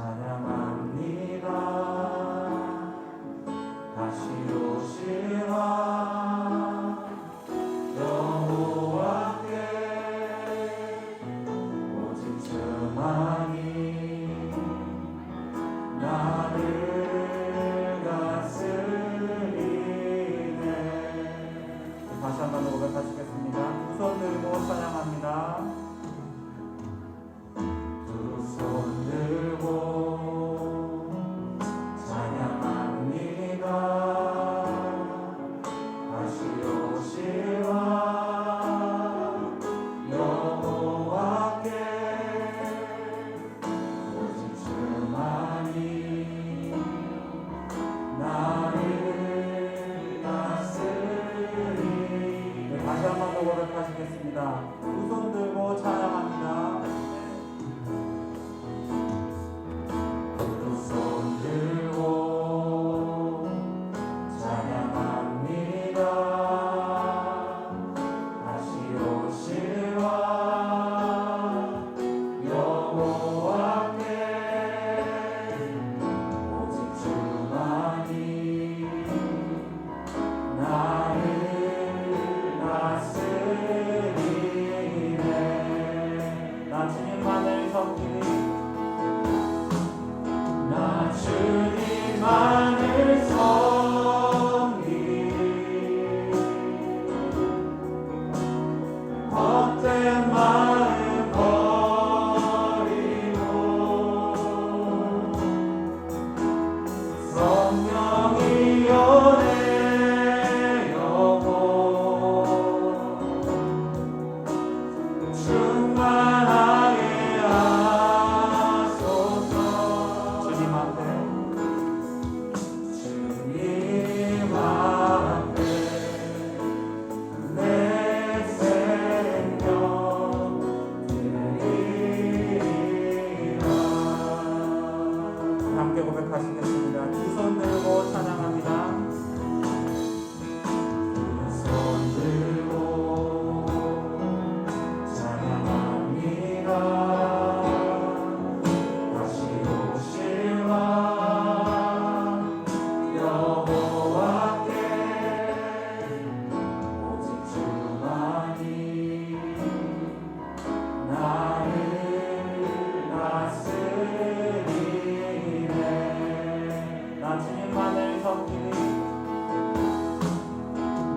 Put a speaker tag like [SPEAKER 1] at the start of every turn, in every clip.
[SPEAKER 1] 찬양합니다. 다시 오시라 여호와께 오직 주만이 나를 다스리네. 다시 한번 고백하시겠습니다. 두 손 들고 찬양합니다. 두 손 들고 찬양합니다. 다시 오시라 여호와께 오직 주만이 나를 다스리네. 다시 한 번 더 고백하시겠습니다. 두 손 들고 찬양합니다. 두 손 들고 찬양합니다. 다시 오시라 여호와께 오직 주만이 나를 다스리네. 나 주님만을 섬기리. 나 주님만을 섬기리. 헛된 마음 버리고 성령이여 내 영혼 충만하게 하소서. 주님 앞에 내 생명 드리리라. 함께 고백하시겠습니다. 두 손 들고 찬양합니다. 두 손 들고 찬양합니다. 다시 오시라 여호와께 오직 주만이 나를 다스리네. 나 주님만을 섬기리.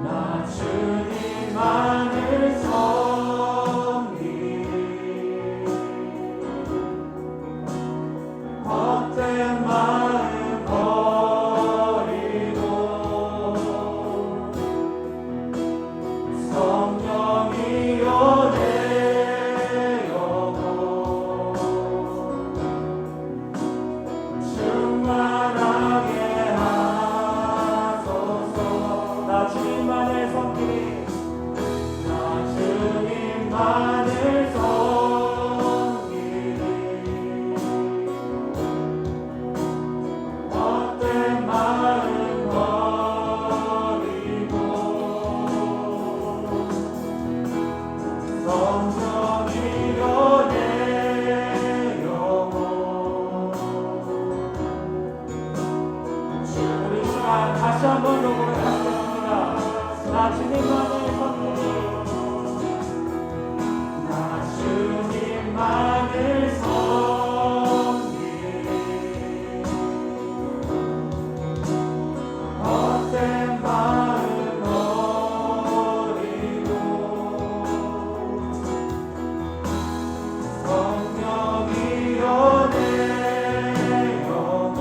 [SPEAKER 1] 나 주님만을 섬기리. 헛된 마음 버리고 성령이여 내 영혼 충만하게 하소서. 나 주님만을 섬기리. 나 주님만을 섬기리. 헛된 마음 버리고 성령이여 내 영혼. 우리 시간 다시 한번 더 고백하겠습니다. 나 주님만을 섬기리. 나 주님만을 섬기리. 헛된 마음 버리고 성령이여 내 영혼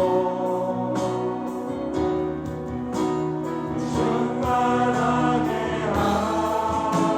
[SPEAKER 1] 충만하게 하소서.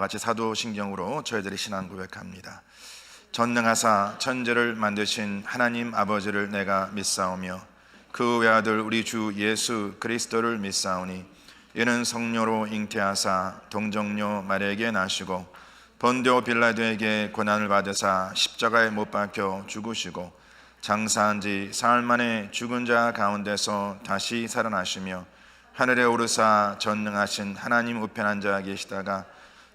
[SPEAKER 2] 같이 사도신경으로 저희들이 신앙 고백합니다. 전능하사 천지를 만드신 하나님 아버지를 내가 믿사오며 그 외아들 우리 주 예수 그리스도를 믿사오니 이는 성령으로 잉태하사 동정녀 마리아에게 나시고 본디오 빌라도에게 고난을 받으사 십자가에 못 박혀 죽으시고 장사한 지 사흘 만에 죽은 자 가운데서 다시 살아나시며 하늘에 오르사 전능하신 하나님 우편 앉아 계시다가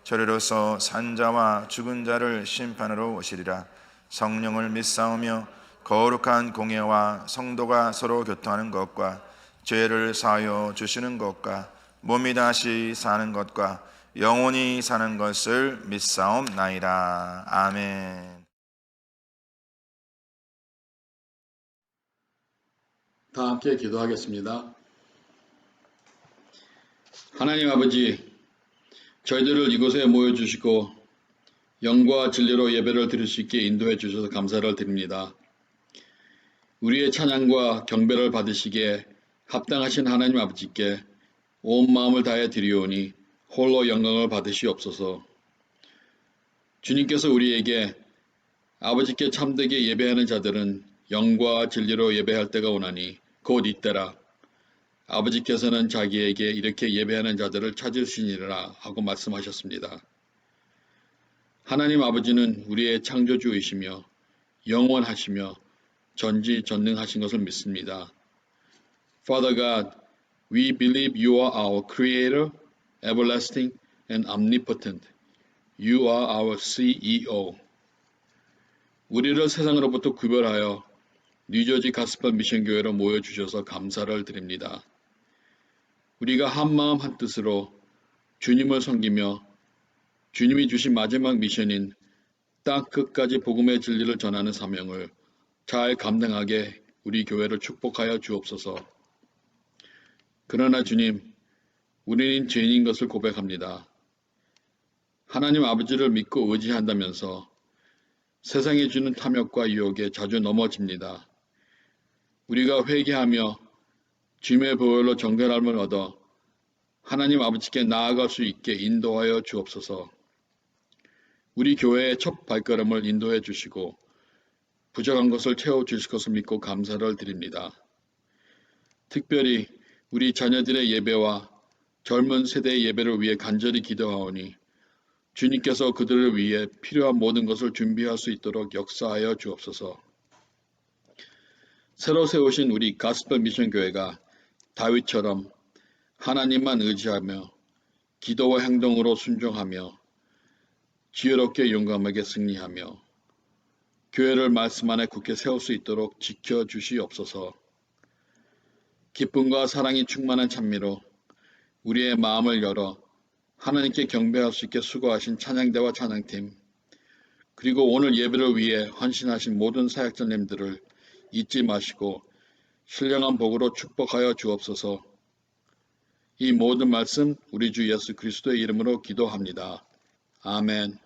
[SPEAKER 2] 저리로서 산자와 죽은 자를 심판으로 오시리라. 성령을 믿사오며 거룩한 공예와 성도가 서로 교통하는 것과 죄를 사하여 주시는 것과 몸이 다시 사는 것과 영원히 사는 것을 믿사옵나이다. 아멘.
[SPEAKER 3] 다 함께 기도하겠습니다. 하나님 아버지, 저희들을 이곳에 모여주시고 영과 진리로 예배를 드릴 수 있게 인도해 주셔서 감사를 드립니다. 우리의 찬양과 경배를 받으시기에 합당하신 하나님 아버지께 온 마음을 다해 드리오니 홀로 영광을 받으시옵소서. 주님께서 우리에게 아버지께 참되게 예배하는 자들은 영과 진리로 예배할 때가 오나니 곧 이때라. 아버지께서는 자기에게 이렇게 예배하는 자들을 찾으시니라 하고 말씀하셨습니다. 하나님 아버지는 우리의 창조주이시며 영원하시며 전지전능하신 것을 믿습니다. Father God, we believe you are our creator, everlasting and omnipotent. You are our CEO. 우리를 세상으로부터 구별하여 뉴저지 가스펠 미션 교회로 모여주셔서 감사를 드립니다. 우리가 한마음 한뜻으로 주님을 섬기며 주님이 주신 마지막 미션인 땅 끝까지 복음의 진리를 전하는 사명을 잘 감당하게 우리 교회를 축복하여 주옵소서. 그러나 주님, 우리는 죄인인 것을 고백합니다. 하나님 아버지를 믿고 의지한다면서 세상이 주는 탐욕과 유혹에 자주 넘어집니다. 우리가 회개하며 주님의 보혈로 정결함을 얻어 하나님 아버지께 나아갈 수 있게 인도하여 주옵소서. 우리 교회의 첫 발걸음을 인도해 주시고 부족한 것을 채워주실 것을 믿고 감사를 드립니다. 특별히 우리 자녀들의 예배와 젊은 세대의 예배를 위해 간절히 기도하오니 주님께서 그들을 위해 필요한 모든 것을 준비할 수 있도록 역사하여 주옵소서. 새로 세우신 우리 가스펠 미션 교회가 다윗처럼 하나님만 의지하며 기도와 행동으로 순종하며 지혜롭게 용감하게 승리하며 교회를 말씀 안에 굳게 세울 수 있도록 지켜주시옵소서. 기쁨과 사랑이 충만한 찬미로 우리의 마음을 열어 하나님께 경배할 수 있게 수고하신 찬양대와 찬양팀, 그리고 오늘 예배를 위해 헌신하신 모든 사역자님들을 잊지 마시고 신령한 복으로 축복하여 주옵소서. 이 모든 말씀 우리 주 예수 그리스도의 이름으로 기도합니다. 아멘.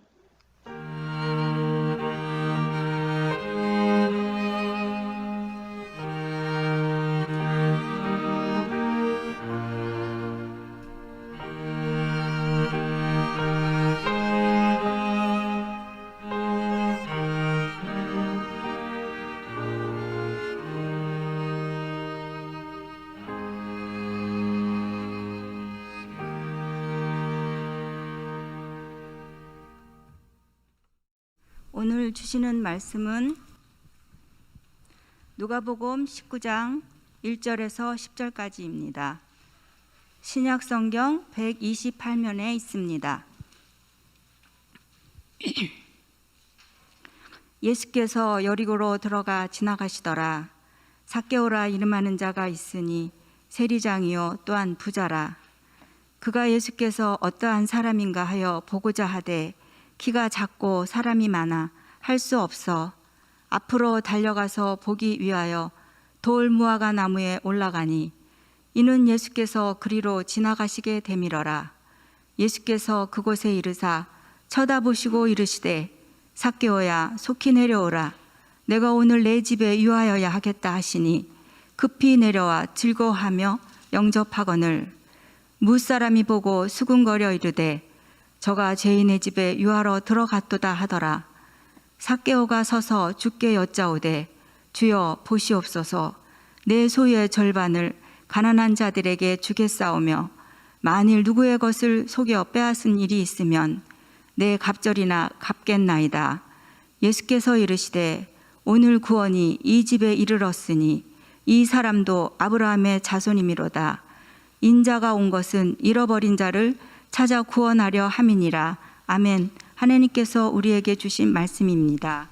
[SPEAKER 4] 오늘 주시는 말씀은 누가복음 19장 1절에서 10절까지입니다. 신약성경 128면에 있습니다. 예수께서 여리고로 들어가 지나가시더라. 삭개오라 이름하는 자가 있으니 세리장이요 또한 부자라. 그가 예수께서 어떠한 사람인가 하여 보고자 하되 키가 작고 사람이 많아 할 수 없어 앞으로 달려가서 보기 위하여 돌 무화과 나무에 올라가니 이는 예수께서 그리로 지나가시게 되밀어라. 예수께서 그곳에 이르사 쳐다보시고 이르시되 삭개오야 속히 내려오라. 내가 오늘 내 집에 유하여야 하겠다 하시니 급히 내려와 즐거워하며 영접하거늘 무사람이 보고 수군거려 이르되 저가 죄인의 집에 유하러 들어갔도다 하더라. 삭개오가 서서 주께 여짜오되 주여 보시옵소서 내 소유의 절반을 가난한 자들에게 주겠사오며 만일 누구의 것을 속여 빼앗은 일이 있으면 내 갑절이나 갚겠나이다. 예수께서 이르시되 오늘 구원이 이 집에 이르렀으니 이 사람도 아브라함의 자손이미로다. 인자가 온 것은 잃어버린 자를 찾아 구원하려 함이니라. 아멘. 하나님께서 우리에게 주신 말씀입니다.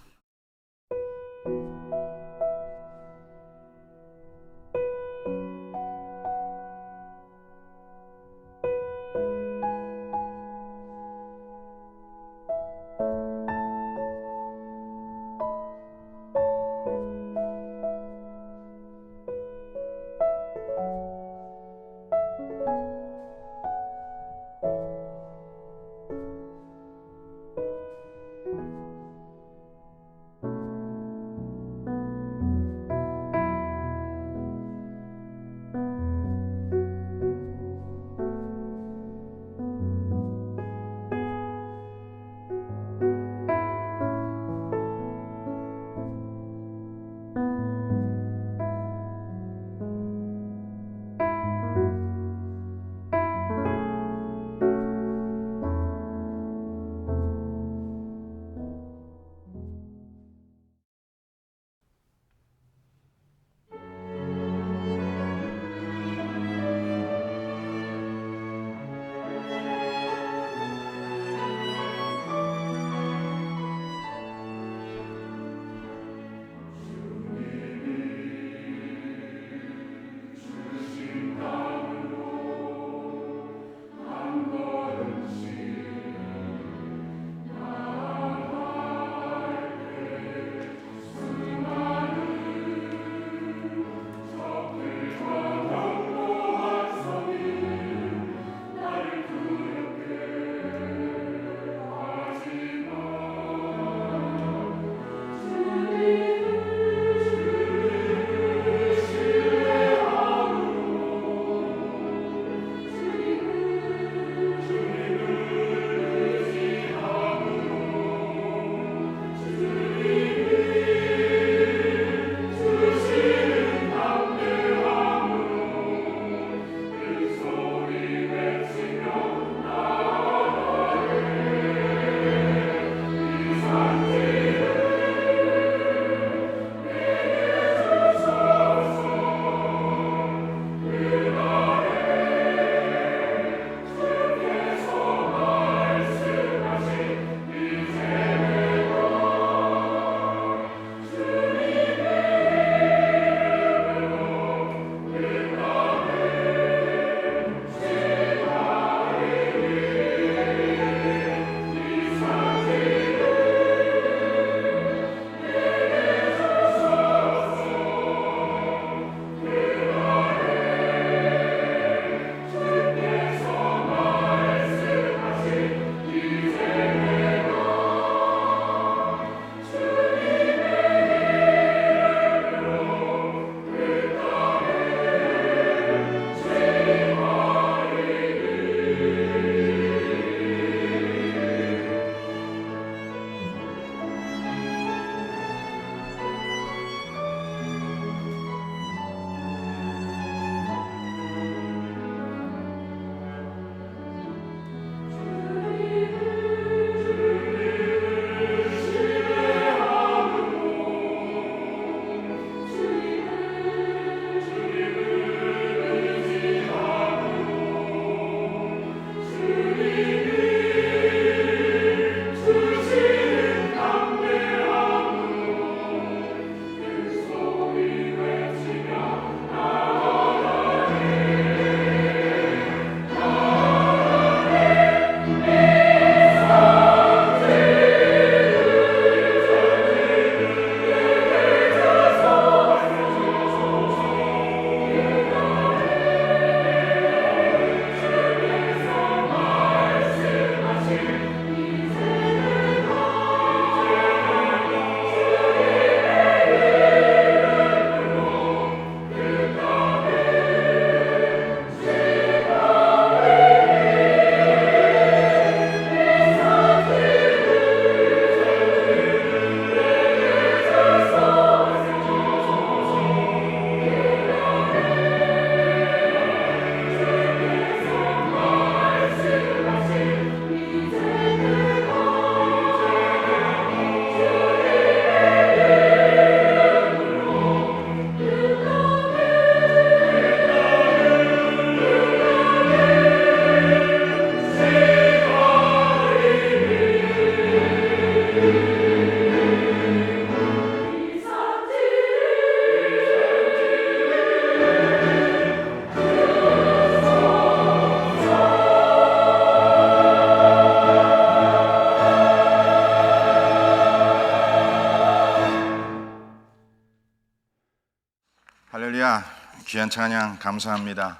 [SPEAKER 2] 할렐루야. 귀한 찬양 감사합니다.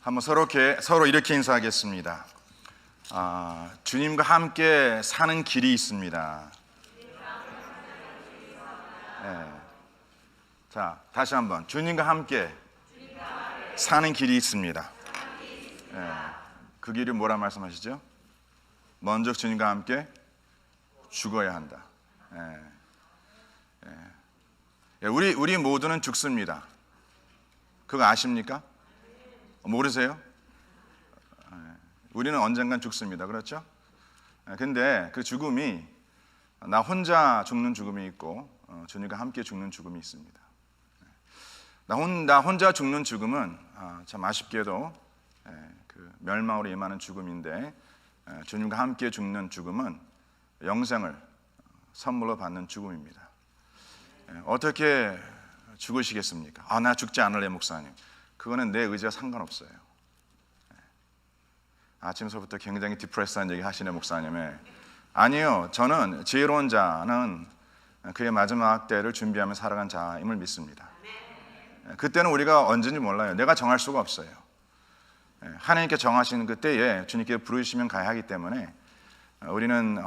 [SPEAKER 2] 한번 서로 이렇게 인사하겠습니다. 주님과 함께 사는 길이 있습니다. 네. 자, 다시 한번 주님과 함께 사는 길이 있습니다. 네. 그 길이 뭐라 말씀하시죠? 먼저 주님과 함께 죽어야 한다. 네. 네. 우리 모두는 죽습니다. 그거 아십니까? 모르세요? 우리는 언젠간 죽습니다. 그렇죠? 근데 그 죽음이 나 혼자 죽는 죽음이 있고 주님과 함께 죽는 죽음이 있습니다. 나 혼자 죽는 죽음은 참 아쉽게도 그 멸망으로 임하는 죽음인데, 주님과 함께 죽는 죽음은 영생을 선물로 받는 죽음입니다. 어떻게 죽으시겠습니까? 나 죽지 않을래 목사님. 그거는 내 의지와 상관없어요. 아침서부터 굉장히 디프레스한 얘기 하시네 목사님의. 아니요, 저는 지혜로운 자는 그의 마지막 때를 준비하며 살아간 자임을 믿습니다. 그때는 우리가 언제인지 몰라요. 내가 정할 수가 없어요. 하나님께 정하신 그 때에 주님께 부르시면 가야 하기 때문에 우리는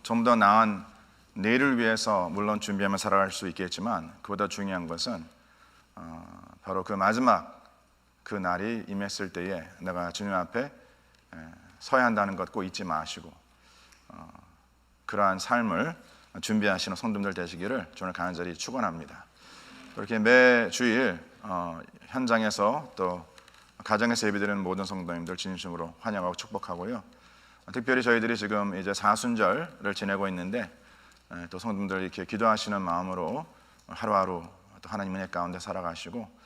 [SPEAKER 2] 좀 더 나은 내일을 위해서 물론 준비하며 살아갈 수 있겠지만, 그보다 중요한 것은 바로 그 마지막 그 날이 임했을 때에 내가 주님 앞에 서야 한다는 것 꼭 잊지 마시고 그러한 삶을 준비하시는 성도들 되시기를 저는 간절히 축원합니다. 그렇게 매 주일 현장에서 또 가정에서 예배드리는 모든 성도님들 진심으로 환영하고 축복하고요. 특별히 저희들이 지금 이제 사순절을 지내고 있는데, 또 성도님들 이렇게 기도하시는 마음으로 하루하루 또 하나님 은혜 가운데 살아가시고,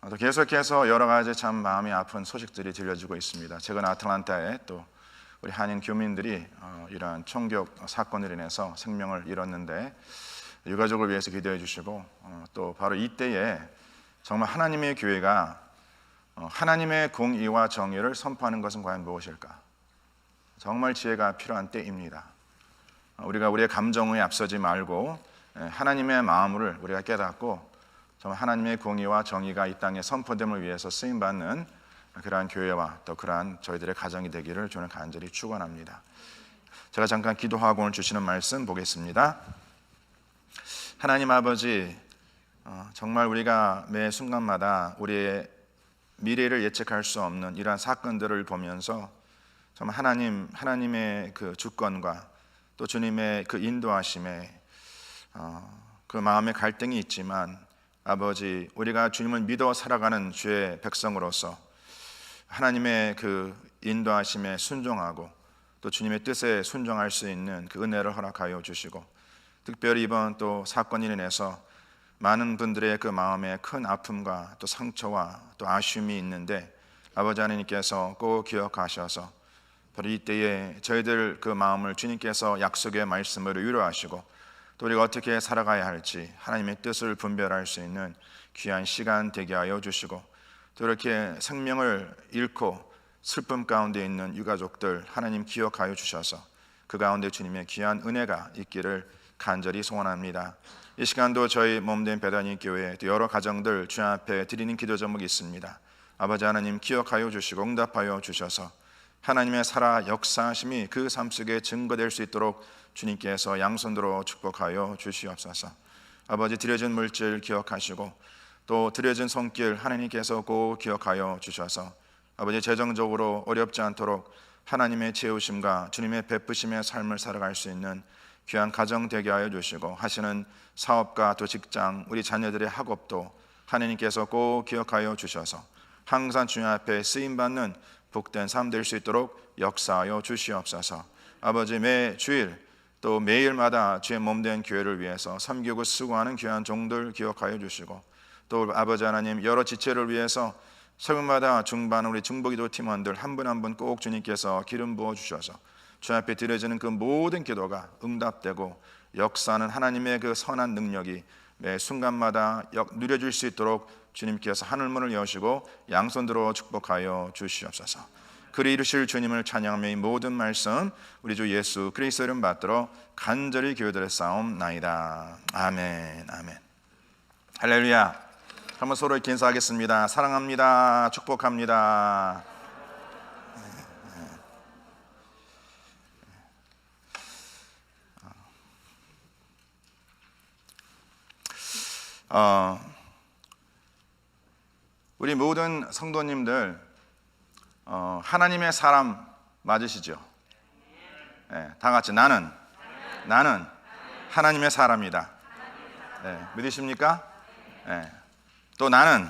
[SPEAKER 2] 또 계속해서 여러 가지 참 마음이 아픈 소식들이 들려지고 있습니다. 최근 아틀란타에 또 우리 한인 교민들이 이러한 총격 사건으로 인해서 생명을 잃었는데, 유가족을 위해서 기도해 주시고, 또 바로 이때에 정말 하나님의 교회가 하나님의 공의와 정의를 선포하는 것은 과연 무엇일까? 정말 지혜가 필요한 때입니다. 우리가 우리의 감정에 앞서지 말고 하나님의 마음을 우리가 깨닫고 정말 하나님의 공의와 정의가 이 땅에 선포됨을 위해서 쓰임받는 그러한 교회와 또 그러한 저희들의 가정이 되기를 저는 간절히 축원합니다. 제가 잠깐 기도하고 오늘 주시는 말씀 보겠습니다. 하나님 아버지, 정말 우리가 매 순간마다 우리의 미래를 예측할 수 없는 이러한 사건들을 보면서 정말 하나님의 그 주권과 또 주님의 그 인도하심에 그 마음의 갈등이 있지만, 아버지, 우리가 주님을 믿어 살아가는 주의 백성으로서 하나님의 그 인도하심에 순종하고 또 주님의 뜻에 순종할 수 있는 그 은혜를 허락하여 주시고, 특별히 이번 또 사건으로 인해서 많은 분들의 그 마음에 큰 아픔과 또 상처와 또 아쉬움이 있는데, 아버지 하나님께서 꼭 기억하셔서 바로 이때에 저희들 그 마음을 주님께서 약속의 말씀으로 위로하시고, 또 우리가 어떻게 살아가야 할지 하나님의 뜻을 분별할 수 있는 귀한 시간 되게 하여 주시고, 또 이렇게 생명을 잃고 슬픔 가운데 있는 유가족들 하나님 기억하여 주셔서 그 가운데 주님의 귀한 은혜가 있기를 간절히 소원합니다. 이 시간도 저희 몸된 베다니 교회 또 여러 가정들 주 앞에 드리는 기도 제목이 있습니다. 아버지 하나님 기억하여 주시고 응답하여 주셔서 하나님의 살아 역사하심이 그 삶 속에 증거될 수 있도록 주님께서 양손으로 축복하여 주시옵소서. 아버지, 드려진 물질 기억하시고 또 드려진 손길 하나님께서 꼭 기억하여 주셔서 아버지, 재정적으로 어렵지 않도록 하나님의 채우심과 주님의 베푸심의 삶을 살아갈 수 있는 귀한 가정 되게 하여 주시고, 하시는 사업과 또 직장, 우리 자녀들의 학업도 하나님께서 꼭 기억하여 주셔서 항상 주님 앞에 쓰임받는 복된 삶 될 수 있도록 역사하여 주시옵소서. 아버지, 매 주일 또 매일마다 주의 몸된 교회를 위해서 섬기고 수고하는 귀한 종들 기억하여 주시고, 또 아버지 하나님 여러 지체를 위해서 새벽마다 중반 우리 중보기도 팀원들 한 분 한 분 꼭 주님께서 기름 부어 주셔서 주 앞에 드려지는 그 모든 기도가 응답되고 역사하는 하나님의 그 선한 능력이 매 순간마다 누려질 수 있도록 주님께서 하늘문을 여시고 양손 들어 축복하여 주시옵소서. 그리 이루실 주님을 찬양하며 이 모든 말씀 우리 주 예수 그리스도 이름 받들어 간절히 기도드려 싸움나이다. 아멘. 아멘. 할렐루야. 한번 서로 인사하겠습니다. 사랑합니다. 축복합니다. 우리 모든 성도님들 하나님의 사람 맞으시죠? 다 같이 나는 하나님의 사람이다. 믿으십니까? 또 나는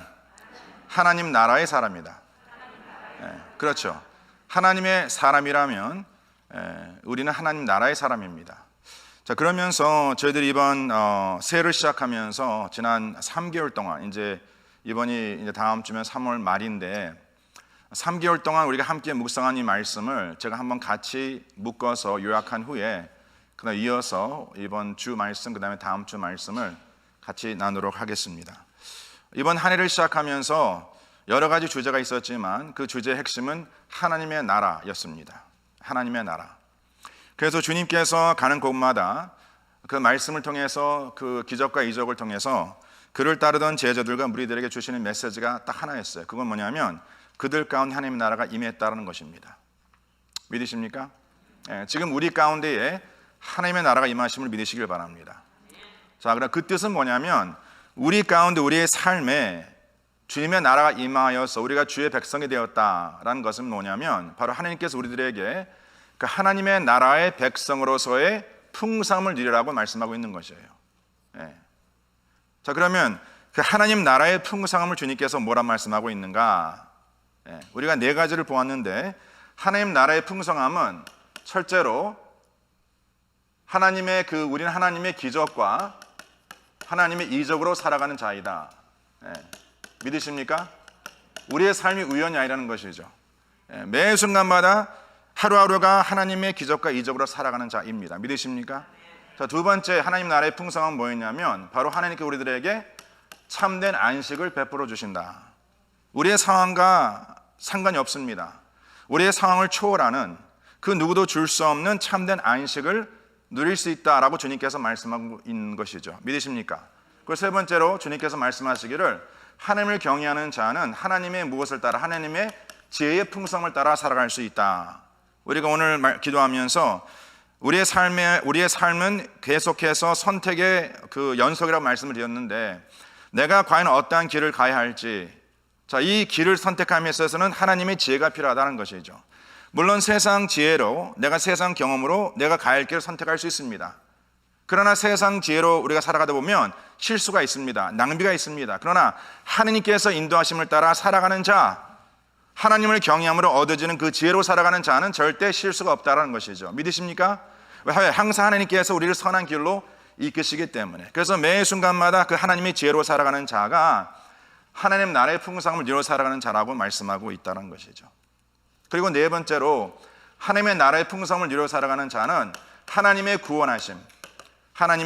[SPEAKER 2] 하나님 나라의 사람이다. 그렇죠. 하나님의 사람이라면 우리는 하나님 나라의 사람입니다. 자, 그러면서 저희들이 이번 새해를 시작하면서 지난 3개월 동안 이번이 다음 주면 3월 말인데 3개월 동안 우리가 함께 묵상한 이 말씀을 제가 한번 같이 묶어서 요약한 후에 그다음 이어서 이번 주 말씀 그다음에 다음 주 말씀을 같이 나누도록 하겠습니다. 이번 한 해를 시작하면서 여러 가지 주제가 있었지만 그 주제의 핵심은 하나님의 나라였습니다. 하나님의 나라. 그래서 주님께서 가는 곳마다 그 말씀을 통해서 그 기적과 이적을 통해서 그를 따르던 제자들과 무리들에게 주시는 메시지가 딱 하나였어요. 그건 뭐냐면 그들 가운데 하나님의 나라가 임했다는 것입니다. 믿으십니까? 지금 우리 가운데에 하나님의 나라가 임하심을 믿으시길 바랍니다. 자, 그럼 그 뜻은 뭐냐면 우리 가운데 우리의 삶에 주님의 나라가 임하여서 우리가 주의 백성이 되었다라는 것은 뭐냐면 바로 하나님께서 우리들에게 그 하나님의 나라의 백성으로서의 풍성함을 누리라고 말씀하고 있는 것이에요. 자, 그러면 그 하나님 나라의 풍성함을 주님께서 뭐라 말씀하고 있는가? 우리가 네 가지를 보았는데 하나님 나라의 풍성함은 철제로 우리는 하나님의 기적과 하나님의 이적으로 살아가는 자이다. 믿으십니까? 우리의 삶이 우연이 아니라는 것이죠. 매 순간마다 하루하루가 하나님의 기적과 이적으로 살아가는 자입니다. 믿으십니까? 자, 두 번째 하나님 나라의 풍성함은 뭐였냐면 바로 하나님께 우리들에게 참된 안식을 베풀어 주신다. 우리의 상황과 상관이 없습니다. 우리의 상황을 초월하는 그 누구도 줄 수 없는 참된 안식을 누릴 수 있다라고 주님께서 말씀하고 있는 것이죠. 믿으십니까? 그리고 세 번째로 주님께서 말씀하시기를 하나님을 경외하는 자는 하나님의 무엇을 따라 하나님의 지혜의 풍성을 따라 살아갈 수 있다. 우리가 오늘 기도하면서 우리의 삶은 계속해서 선택의 그 연속이라고 말씀을 드렸는데 내가 과연 어떠한 길을 가야 할지, 자, 이 길을 선택함에 있어서는 하나님의 지혜가 필요하다는 것이죠. 물론 세상 지혜로 내가 세상 경험으로 내가 가야 할 길을 선택할 수 있습니다. 그러나 세상 지혜로 우리가 살아가다 보면 실수가 있습니다. 낭비가 있습니다. 그러나 하나님께서 인도하심을 따라 살아가는 자, 하나님을 경외함으로 얻어지는 그 지혜로 살아가는 자는 절대 실수가 없다는 것이죠. 믿으십니까? 왜? 항상 하나님께서 우리를 선한 길로 이끄시기 때문에. 그래서 매 순간마다 그 하나님의 지혜로 살아가는 자가 하나님 나라의 풍성함을 이루어 살아가는 자라고 말씀하고 있다는 것이죠. 그리고 네 번째로 하나님의 나라의 풍성함을 이루어 살아가는 자는 하나님의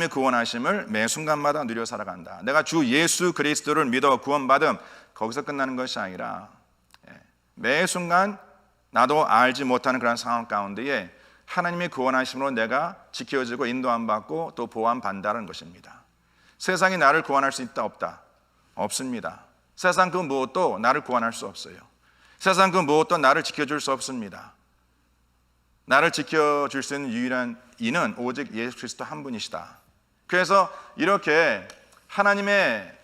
[SPEAKER 2] 구원하심을 매 순간마다 누려 살아간다. 내가 주 예수 그리스도를 믿어 구원받음, 거기서 끝나는 것이 아니라 매 순간 나도 알지 못하는 그런 상황 가운데에 하나님의 구원하심으로 내가 지켜지고 인도함 받고 또 보호함 받는다는 것입니다. 세상이 나를 구원할 수 있다 없다? 없습니다. 세상 그 무엇도 나를 구원할 수 없어요. 세상 그 무엇도 나를 지켜줄 수 없습니다. 나를 지켜줄 수 있는 유일한 이는 오직 예수 그리스도 한 분이시다. 그래서 이렇게 하나님의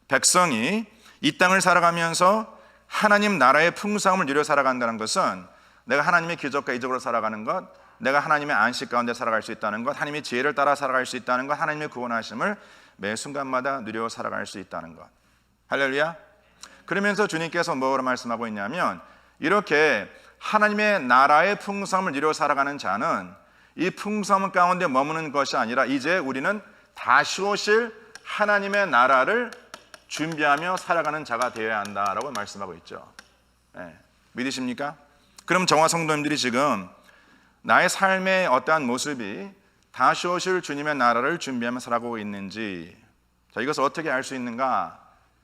[SPEAKER 2] 백성이 이 땅을 살아가면서 하나님 나라의 풍성함을 누려 살아간다는 것은 내가 하나님의 기적과 이적으로 살아가는 것, 내가 하나님의 안식 가운데 살아갈 수 있다는 것, 하나님의 지혜를 따라 살아갈 수 있다는 것, 하나님의 구원하심을 매 순간마다 누려 살아갈 수 있다는 것. 할렐루야. 그러면서 주님께서 뭐라고 말씀하고 있냐면 이렇게 하나님의 나라의 풍성함을 누려 살아가는 자는 이 풍성함 가운데 머무는 것이 아니라 이제 우리는 다시 오실 하나님의 나라를 준비하며 살아가는 자가 되어야 한다라고 말씀하고 있죠. 믿으십니까? 그럼 저와 성도님들이 지금 나의 삶의 어떠한 모습이 다시 오실 주님의 나라를 준비하며 살아가고 있는지, 자, 이것을 어떻게 알 수 있는가?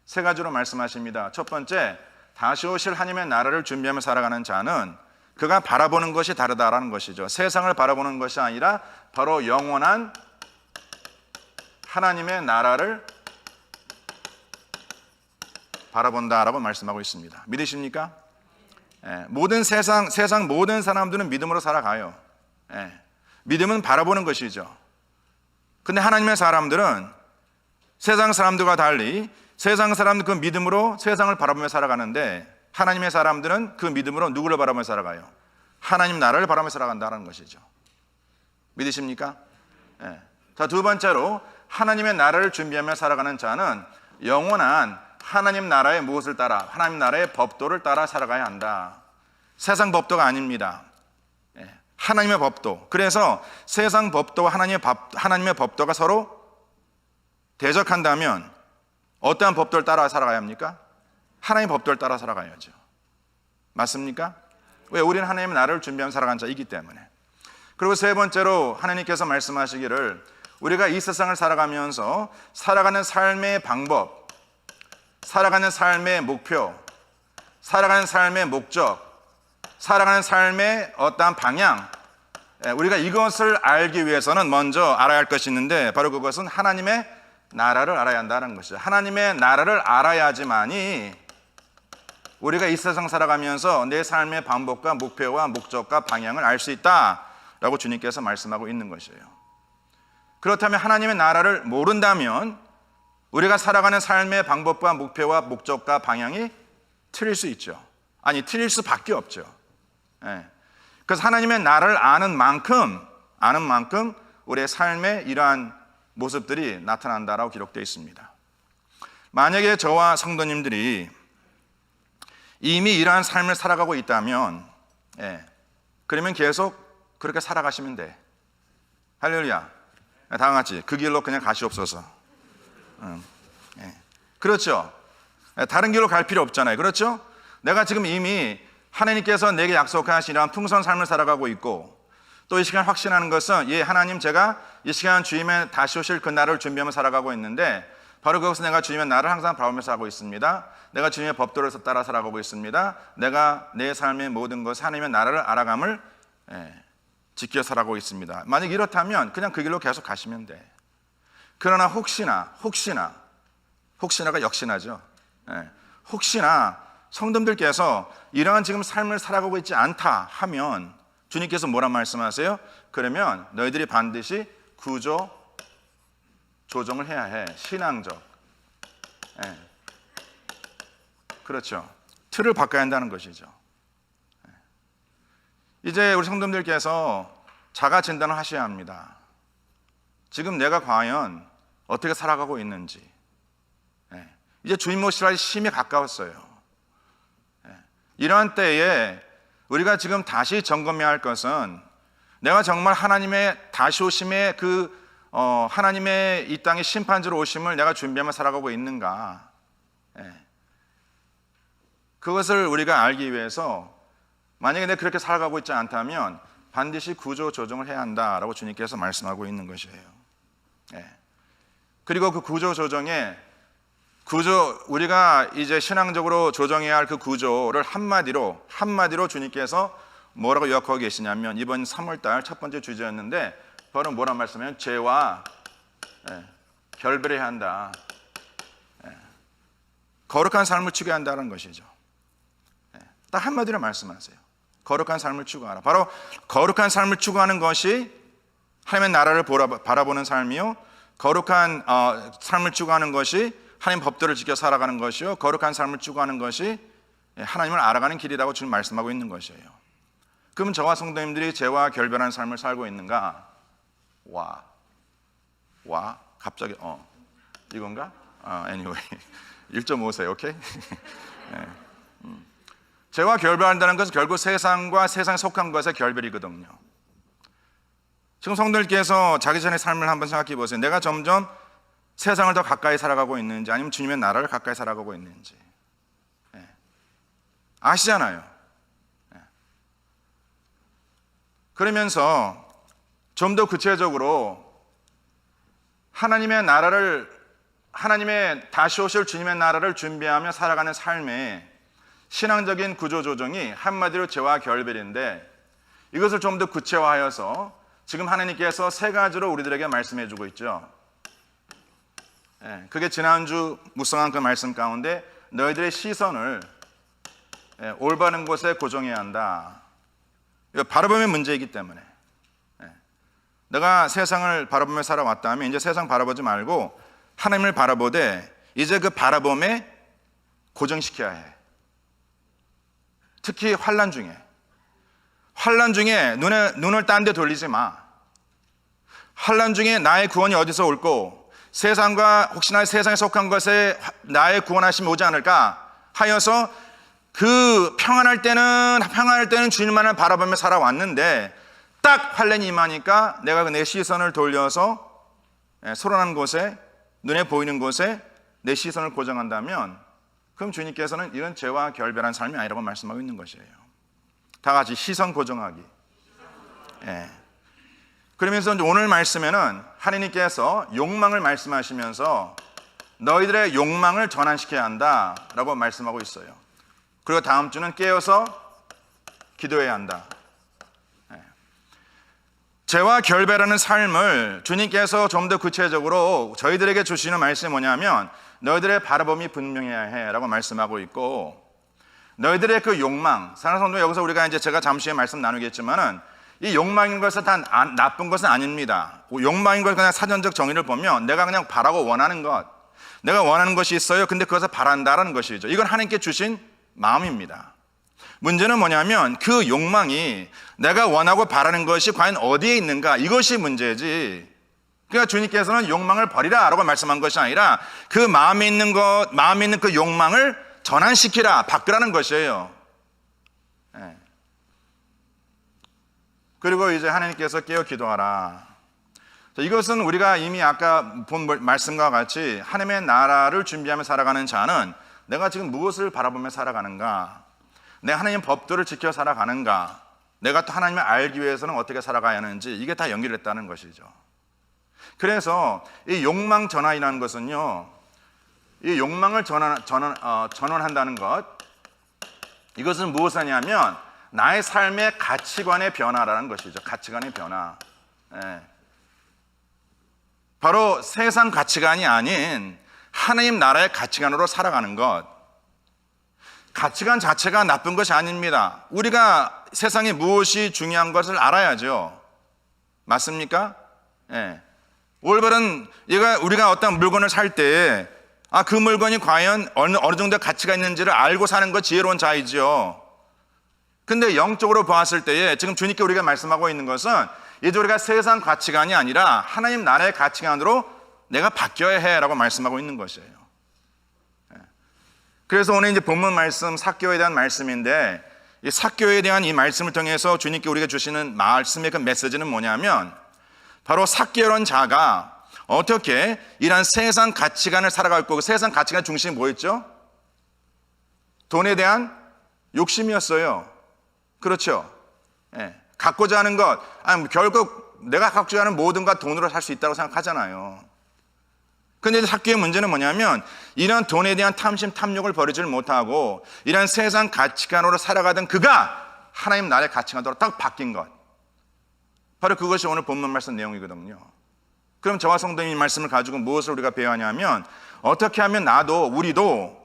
[SPEAKER 2] 세 가지로 말씀하십니다. 첫 번째, 다시 오실 하나님의 나라를 준비하며 살아가는 자는 그가 바라보는 것이 다르다라는 것이죠. 세상을 바라보는 것이 아니라 바로 영원한 하나님의 나라를 바라본다라고 말씀하고 있습니다. 믿으십니까? 모든 세상 모든 사람들은 믿음으로 살아가요. 믿음은 바라보는 것이죠. 근데 하나님의 사람들은 세상 사람들과 달리 세상 사람들 그 믿음으로 세상을 바라보며 살아가는데, 하나님의 사람들은 그 믿음으로 누구를 바라보며 살아가요? 하나님 나라를 바라보며 살아간다는 것이죠. 믿으십니까? 자, 두 번째로 하나님의 나라를 준비하며 살아가는 자는 영원한 하나님 나라의 무엇을 따라? 하나님 나라의 법도를 따라 살아가야 한다. 세상 법도가 아닙니다. 하나님의 법도. 그래서 세상 법도와 하나님의 법도가 서로 대적한다면 어떠한 법도를 따라 살아가야 합니까? 하나님의 법도를 따라 살아가야죠. 맞습니까? 왜? 우리는 하나님의 나라를 준비하며 살아간 자이기 때문에. 그리고 세 번째로 하나님께서 말씀하시기를 우리가 이 세상을 살아가면서 살아가는 삶의 방법, 살아가는 삶의 목표, 살아가는 삶의 목적, 살아가는 삶의 어떠한 방향, 우리가 이것을 알기 위해서는 먼저 알아야 할 것이 있는데, 바로 그것은 하나님의 나라를 알아야 한다는 것이죠. 하나님의 나라를 알아야지만이 우리가 이 세상 살아가면서 내 삶의 방법과 목표와 목적과 방향을 알 수 있다라고 주님께서 말씀하고 있는 것이에요. 그렇다면 하나님의 나라를 모른다면 우리가 살아가는 삶의 방법과 목표와 목적과 방향이 틀릴 수 있죠. 아니, 틀릴 수밖에 없죠. 그래서 하나님의 나라를 아는 만큼 우리의 삶에 이러한 모습들이 나타난다라고 기록되어 있습니다. 만약에 저와 성도님들이 이미 이러한 삶을 살아가고 있다면, 그러면 계속 그렇게 살아가시면 돼. 할렐루야. 다 같이 그 길로 그냥 가시옵소서. 그렇죠. 다른 길로 갈 필요 없잖아요. 그렇죠? 내가 지금 이미 하나님께서 내게 약속하신 이러한 풍성한 삶을 살아가고 있고, 또 이 시간 확신하는 것은 하나님, 제가 이 시간 주님의 다시 오실 그 날을 준비하며 살아가고 있는데, 바로 그것은 내가 주님의 나를 항상 바라보며 살아가고 있습니다. 내가 주님의 법도를 따라 살아가고 있습니다. 내가 내 삶의 모든 것 하나님의 나라를 알아감을 지켜 살아가고 있습니다. 만약 이렇다면 그냥 그 길로 계속 가시면 돼. 그러나 혹시나가 역시나죠. 혹시나 성도님들께서 이러한 지금 삶을 살아가고 있지 않다 하면 주님께서 뭐라 말씀하세요? 그러면 너희들이 반드시 구조 조정을 해야 해. 신앙적. 그렇죠. 틀을 바꿔야 한다는 것이죠. 이제 우리 성도님들께서 자가 진단을 하셔야 합니다. 지금 내가 과연 어떻게 살아가고 있는지. 이제 주님 모실 날이 심히 가까웠어요. 이러한 때에 우리가 지금 다시 점검해야 할 것은, 내가 정말 하나님의 다시 오심의 하나님의 이 땅의 심판주로 오심을 내가 준비하며 살아가고 있는가. 그것을 우리가 알기 위해서, 만약에 내가 그렇게 살아가고 있지 않다면 반드시 구조 조정을 해야 한다라고 주님께서 말씀하고 있는 것이에요. 그리고 그 구조 조정에 우리가 이제 신앙적으로 조정해야 할 그 구조를 한마디로 주님께서 뭐라고 요약하고 계시냐면, 이번 3월달 첫 번째 주제였는데 바로 뭐라 말씀하면 죄와 결별해야 한다. 거룩한 삶을 추구해야 한다는 것이죠. 딱 한마디로 말씀하세요. 거룩한 삶을 추구하라. 바로 거룩한 삶을 추구하는 것이 하나님의 나라를 바라보는 삶이요, 거룩한 삶을 추구하는 것이 하나님 법도를 지켜 살아가는 것이요, 거룩한 삶을 추구하는 것이 하나님을 알아가는 길이라고 지금 말씀하고 있는 것이에요. 그럼 저와 성도님들이 죄와 결별한 삶을 살고 있는가? 갑자기 이건가? anyway 1.5세 오케이? 죄와 결별한다는 것은 결국 세상과 세상에 속한 것의 결별이거든요. 지금 성도님께서 자기 전의 삶을 한번 생각해 보세요. 내가 점점 세상을 더 가까이 살아가고 있는지, 아니면 주님의 나라를 가까이 살아가고 있는지 아시잖아요. 그러면서 좀 더 구체적으로 하나님의 다시 오실 주님의 나라를 준비하며 살아가는 삶의 신앙적인 구조조정이 한마디로 죄와 결별인데, 이것을 좀 더 구체화하여서 지금 하나님께서 세 가지로 우리들에게 말씀해 주고 있죠. 그게 지난주 묵상한 그 말씀 가운데 너희들의 시선을 올바른 곳에 고정해야 한다. 이거 바라봄의 문제이기 때문에. 내가 세상을 바라보며 살아왔다면 이제 세상 바라보지 말고 하나님을 바라보되 이제 그 바라봄에 고정시켜야 해. 특히 환난 중에 눈을 딴 데 돌리지 마. 환난 중에 나의 구원이 어디서 올고 세상과 혹시나 세상에 속한 것에 나의 구원하심이 오지 않을까 하여서 그 평안할 때는 주님만을 바라보며 살아왔는데 딱 환난이 임하니까 내가 내 시선을 돌려서 소란한 곳에, 눈에 보이는 곳에 내 시선을 고정한다면 그럼 주님께서는 이런 죄와 결별한 삶이 아니라고 말씀하고 있는 것이에요. 다 같이 시선 고정하기. 그러면서 오늘 말씀에는 하나님께서 욕망을 말씀하시면서 너희들의 욕망을 전환시켜야 한다라고 말씀하고 있어요. 그리고 다음 주는 깨어서 기도해야 한다. 죄와 결별하는 삶을 주님께서 좀 더 구체적으로 저희들에게 주시는 말씀이 뭐냐면 너희들의 바라봄이 분명해야 해 라고 말씀하고 있고, 너희들의 그 욕망, 사랑하는 성도, 여기서 우리가 이제 제가 잠시 후에 말씀 나누겠지만은 이 욕망인 것은 다 나쁜 것은 아닙니다. 욕망인 것 그냥 사전적 정의를 보면 내가 그냥 바라고 원하는 것, 내가 원하는 것이 있어요. 근데 그것을 바란다라는 것이죠. 이건 하나님께 주신 마음입니다. 문제는 뭐냐면 그 욕망이 내가 원하고 바라는 것이 과연 어디에 있는가, 이것이 문제지. 그러니까 주님께서는 욕망을 버리라 라고 말씀한 것이 아니라 그 마음에 있는 그 욕망을 전환시키라, 바꾸라는 것이에요. 그리고 이제 하나님께서 깨어 기도하라. 이것은 우리가 이미 아까 본 말씀과 같이 하나님의 나라를 준비하며 살아가는 자는 내가 지금 무엇을 바라보며 살아가는가, 내가 하나님의 법도를 지켜 살아가는가, 내가 또 하나님을 알기 위해서는 어떻게 살아가야 하는지, 이게 다 연결됐다는 것이죠. 그래서 이 욕망 전환이라는 것은요, 이 욕망을 전환한다는 것, 이것은 무엇을 하냐면 나의 삶의 가치관의 변화라는 것이죠. 가치관의 변화. 바로 세상 가치관이 아닌 하나님 나라의 가치관으로 살아가는 것. 가치관 자체가 나쁜 것이 아닙니다. 우리가 세상에 무엇이 중요한 것을 알아야죠. 맞습니까? 올바른, 우리가 어떤 물건을 살 때 그 물건이 과연 어느 정도 가치가 있는지를 알고 사는 것 지혜로운 자이죠. 근데 영적으로 보았을 때에 지금 주님께 우리가 말씀하고 있는 것은 이제 우리가 세상 가치관이 아니라 하나님 나라의 가치관으로 내가 바뀌어야 해 라고 말씀하고 있는 것이에요. 그래서 오늘 이제 본문 말씀 삭개오에 대한 말씀인데, 이 삭개오에 대한 이 말씀을 통해서 주님께 우리가 주시는 말씀의 그 메시지는 뭐냐면 바로 삭개오라는 자가 어떻게 이런 세상 가치관을 살아가고, 그 세상 가치관 중심이 뭐였죠? 돈에 대한 욕심이었어요. 그렇죠? 갖고자 하는 것, 결국 내가 갖고자 하는 모든 것 돈으로 살 수 있다고 생각하잖아요. 근데 삭개오의 문제는 뭐냐면 이런 돈에 대한 탐심, 탐욕을 버리질 못하고 이런 세상 가치관으로 살아가던 그가 하나님 나라의 가치관으로 딱 바뀐 것, 바로 그것이 오늘 본문 말씀 내용이거든요. 그럼 저와 성도님 이 말씀을 가지고 무엇을 우리가 배워하냐면 어떻게 하면 우리도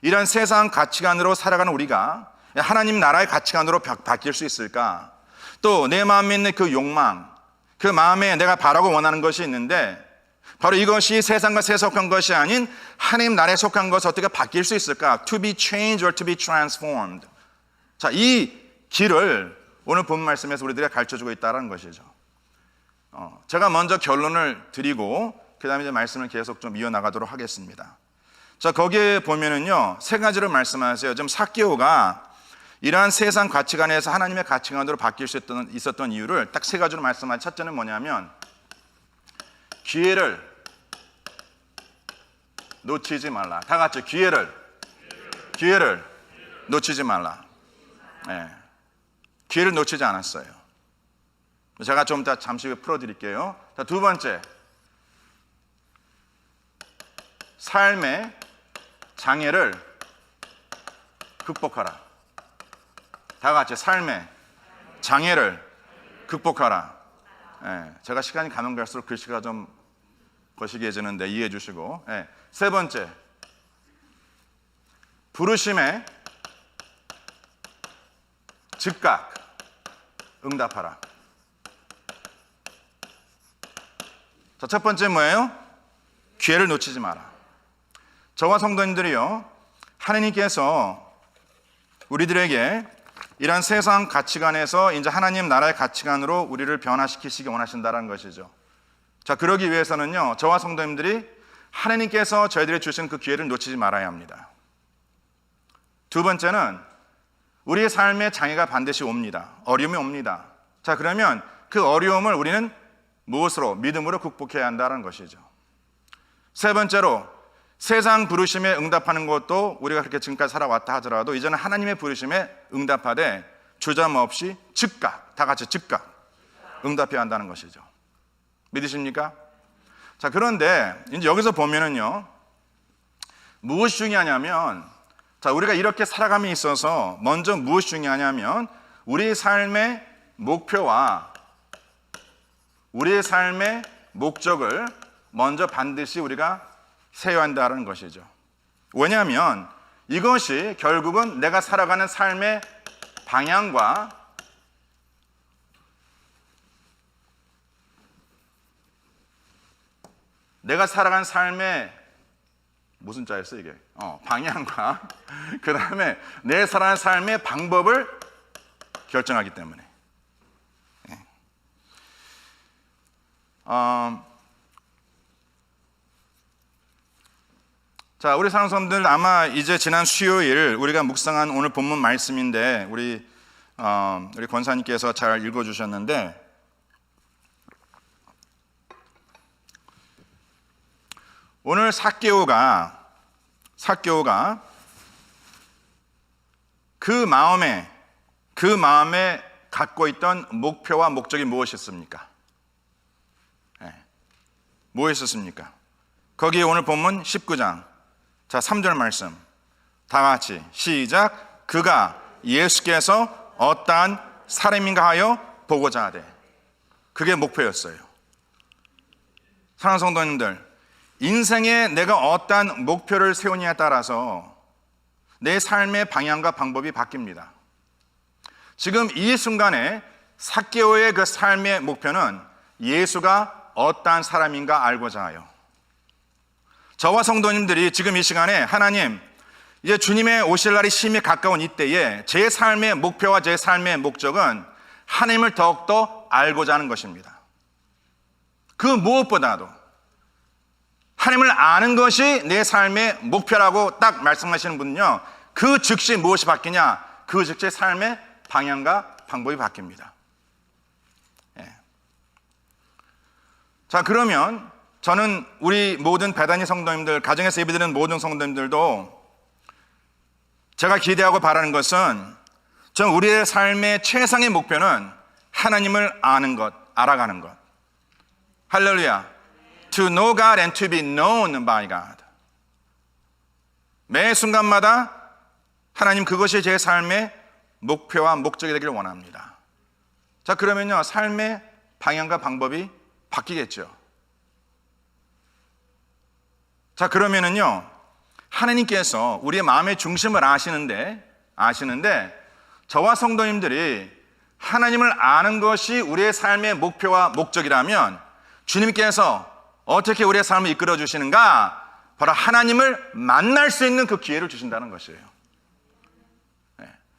[SPEAKER 2] 이런 세상 가치관으로 살아가는 우리가 하나님 나라의 가치관으로 바뀔 수 있을까? 또 내 마음에 있는 그 욕망, 그 마음에 내가 바라고 원하는 것이 있는데 바로 이것이 세상과 세속한 것이 아닌 하나님 나라에 속한 것을 어떻게 바뀔 수 있을까? To be changed or to be transformed. 자, 이 길을 오늘 본 말씀에서 우리들이 가르쳐주고 있다는 것이죠. 제가 먼저 결론을 드리고 그 다음에 이제 말씀을 계속 좀 이어나가도록 하겠습니다. 자, 거기에 보면은요, 세 가지를 말씀하세요. 지금 삭개오가 이러한 세상 가치관에서 하나님의 가치관으로 바뀔 수 있었던 이유를 딱 세 가지로 말씀하세요. 첫째는 뭐냐면 기회를 놓치지 말라. 다 같이 기회를 놓치지 말라. 기회를 놓치지 않았어요. 제가 좀 이따 잠시 후에 풀어드릴게요. 자, 두 번째, 삶의 장애를 극복하라. 다 같이 삶의 장애를 극복하라. 제가 시간이 가면 갈수록 글씨가 좀 거시기해지는데 이해해 주시고. 세 번째, 부르심에 즉각 응답하라. 자, 첫 번째 뭐예요? 기회를 놓치지 마라. 저와 성도님들이요, 하나님께서 우리들에게 이런 세상 가치관에서 이제 하나님 나라의 가치관으로 우리를 변화시키시기 원하신다는 것이죠. 자, 그러기 위해서는요, 저와 성도님들이 하나님께서 저희들이 주신 그 기회를 놓치지 말아야 합니다. 두 번째는 우리의 삶에 장애가 반드시 옵니다. 어려움이 옵니다. 자, 그러면 그 어려움을 우리는 무엇으로? 믿음으로 극복해야 한다는 것이죠. 세 번째로 세상 부르심에 응답하는 것도 우리가 그렇게 지금까지 살아왔다 하더라도 이제는 하나님의 부르심에 응답하되 주저없이 즉각, 다 같이 즉각 응답해야 한다는 것이죠. 믿으십니까? 자, 그런데 이제 여기서 보면은요, 무엇이 중요하냐면, 자, 우리가 이렇게 살아감에 있어서 먼저 무엇이 중요하냐면 우리의 삶의 목표와 우리의 삶의 목적을 먼저 반드시 우리가 세워야 한다는 것이죠. 왜냐하면 이것이 결국은 내가 살아가는 삶의 방향과 내가 살아가는 삶의 무슨 자였어 이게? 방향과 그 다음에 내 살아가는 삶의 방법을 결정하기 때문에. 자, 우리 사랑하는 성도들, 아마 이제 지난 수요일 우리가 묵상한 오늘 본문 말씀인데 우리 권사님께서 잘 읽어주셨는데, 오늘 삭개오가 그 마음에 갖고 있던 목표와 목적이 무엇이었습니까? 무엇이었습니까? 거기 오늘 본문 19장 자 3절 말씀 다 같이 시작. 그가 예수께서 어떠한 사람인가 하여 보고자 하되. 그게 목표였어요. 사랑하는 성도님들, 인생에 내가 어떠한 목표를 세우냐에 따라서 내 삶의 방향과 방법이 바뀝니다. 지금 이 순간에 삭개오의 그 삶의 목표는 예수가 어떠한 사람인가 알고자 하여, 저와 성도님들이 지금 이 시간에 하나님, 이제 주님의 오실 날이 심히 가까운 이때에 제 삶의 목표와 제 삶의 목적은 하나님을 더욱더 알고자 하는 것입니다. 그 무엇보다도 하나님을 아는 것이 내 삶의 목표라고 딱 말씀하시는 분은요, 그 즉시 무엇이 바뀌냐? 그 즉시 삶의 방향과 방법이 바뀝니다. 자, 그러면 저는 우리 모든 베다니 성도님들, 가정에서 예배드리는 모든 성도님들도 제가 기대하고 바라는 것은, 전 우리의 삶의 최상의 목표는 하나님을 아는 것, 알아가는 것. 할렐루야. To know God and to be known by God. 매 순간마다 하나님, 그것이 제 삶의 목표와 목적이 되기를 원합니다. 자, 그러면요, 삶의 방향과 방법이 바뀌겠죠. 자, 그러면은요, 하나님께서 우리의 마음의 중심을 아시는데 저와 성도님들이 하나님을 아는 것이 우리의 삶의 목표와 목적이라면 주님께서 어떻게 우리의 삶을 이끌어 주시는가? 바로 하나님을 만날 수 있는 그 기회를 주신다는 것이에요.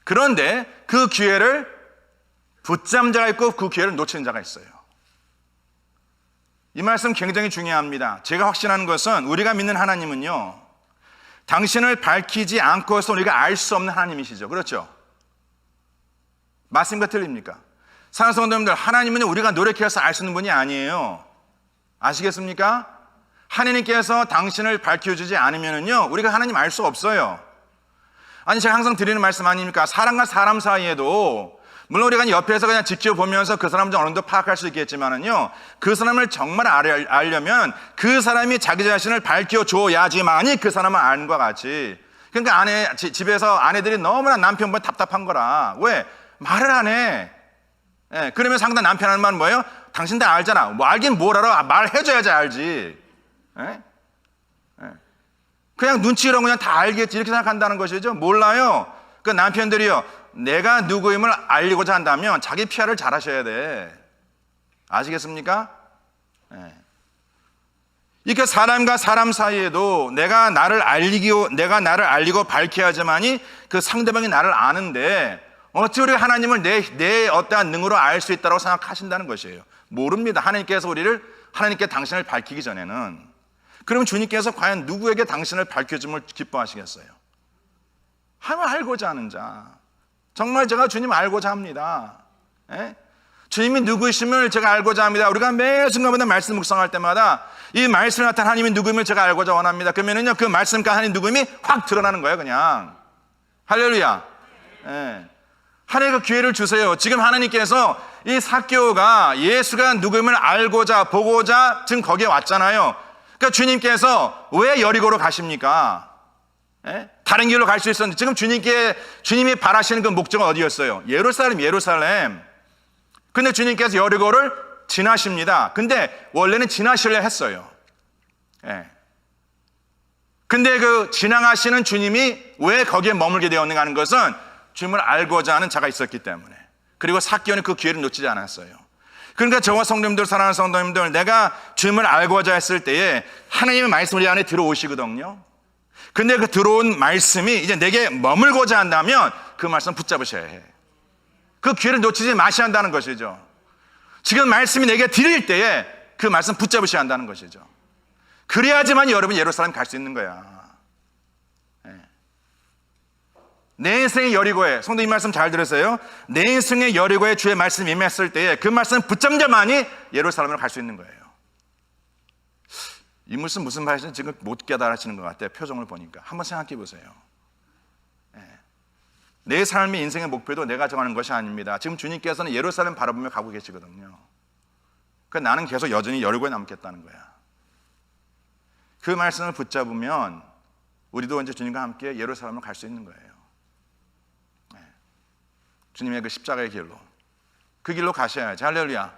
[SPEAKER 2] 그런데 그 기회를 붙잡는 자가 있고 그 기회를 놓치는 자가 있어요. 이 말씀 굉장히 중요합니다. 제가 확신하는 것은 우리가 믿는 하나님은요, 당신을 밝히지 않고서 우리가 알 수 없는 하나님이시죠. 그렇죠? 맞습니까? 틀립니까? 사랑하는 성도님들, 하나님은 우리가 노력해서 알 수 있는 분이 아니에요. 아시겠습니까? 하나님께서 당신을 밝혀주지 않으면요, 우리가 하나님 알 수 없어요. 아니, 제가 항상 드리는 말씀 아닙니까? 사람과 사람 사이에도 물론 우리가 옆에서 그냥 지켜보면서 그 사람을 어느 정도 파악할 수 있겠지만은요, 그 사람을 정말 알려면 그 사람이 자기 자신을 밝혀줘야지만이 그 사람을 아는 것 같이. 그러니까 집에서 아내들이 너무나 남편보다 답답한 거라. 왜? 말을 안 해. 그러면 상당 남편 하는 말은 뭐예요? 당신 다 알잖아. 뭐 알긴 뭘 알아? 말해줘야지 알지. 그냥 눈치로 그냥 다 알겠지 이렇게 생각한다는 것이죠. 몰라요. 그 남편들이요, 내가 누구임을 알리고자 한다면 자기 PR을 잘 하셔야 돼. 아시겠습니까? 네. 이렇게 사람과 사람 사이에도 내가 나를 알리고 밝혀야지만이 그 상대방이 나를 아는데, 어찌 우리가 하나님을 내 어떠한 능으로 알 수 있다고 생각하신다는 것이에요. 모릅니다. 하나님께 당신을 밝히기 전에는. 그러면 주님께서 과연 누구에게 당신을 밝혀줌을 기뻐하시겠어요? 하나님을 알고자 하는 자. 정말 제가 주님 알고자 합니다. 예? 주님이 누구이심을 제가 알고자 합니다. 우리가 매 순간마다 말씀 묵상할 때마다 이 말씀을 나타난 하나님이 누구임을 제가 알고자 원합니다. 그러면은요, 그 말씀과 하나님 누구임이 확 드러나는 거예요, 그냥. 할렐루야. 예. 하나님의 그 기회를 주세요. 지금 하나님께서 이 삭개오가 예수가 누구임을 알고자 보고자 지금 거기에 왔잖아요. 그러니까 주님께서 왜 여리고로 가십니까? 예? 다른 길로 갈 수 있었는데 지금 주님이 바라시는 그 목적은 어디였어요? 예루살렘. 근데 주님께서 여리고를 지나십니다. 근데 원래는 지나시려 했어요. 예. 근데 그 지나가시는 주님이 왜 거기에 머물게 되었는가 하는 것은 주님을 알고자 하는 자가 있었기 때문에, 그리고 삭개오는 그 기회를 놓치지 않았어요. 그러니까 저와 성도님들, 사랑하는 성도님들, 내가 주님을 알고자 했을 때에 하나님의 말씀이 우리 안에 들어오시거든요. 근데 그 들어온 말씀이 이제 내게 머물고자 한다면 그 말씀 붙잡으셔야 해. 그 기회를 놓치지 마셔야 한다는 것이죠. 지금 말씀이 내게 들릴 때에 그 말씀 붙잡으셔야 한다는 것이죠. 그래야지만 여러분 예루살렘 갈 수 있는 거야. 내 인생의 여리고에, 성도님 말씀 잘 들으세요. 내 인생의 여리고에 주의 말씀이 임했을 때에 그 말씀 붙잡자만이 예루살렘으로 갈 수 있는 거예요. 이 무슨 말인지 지금 못 깨달으시는 것 같아요. 표정을 보니까. 한번 생각해 보세요. 내 삶의 인생의 목표도 내가 정하는 것이 아닙니다. 지금 주님께서는 예루살렘 바라보며 가고 계시거든요. 그러니까 나는 계속 여전히 여리고에 남겠다는 거야. 그 말씀을 붙잡으면 우리도 이제 주님과 함께 예루살렘을 갈 수 있는 거예요. 주님의 그 십자가의 길로, 그 길로 가셔야지. 할렐루야.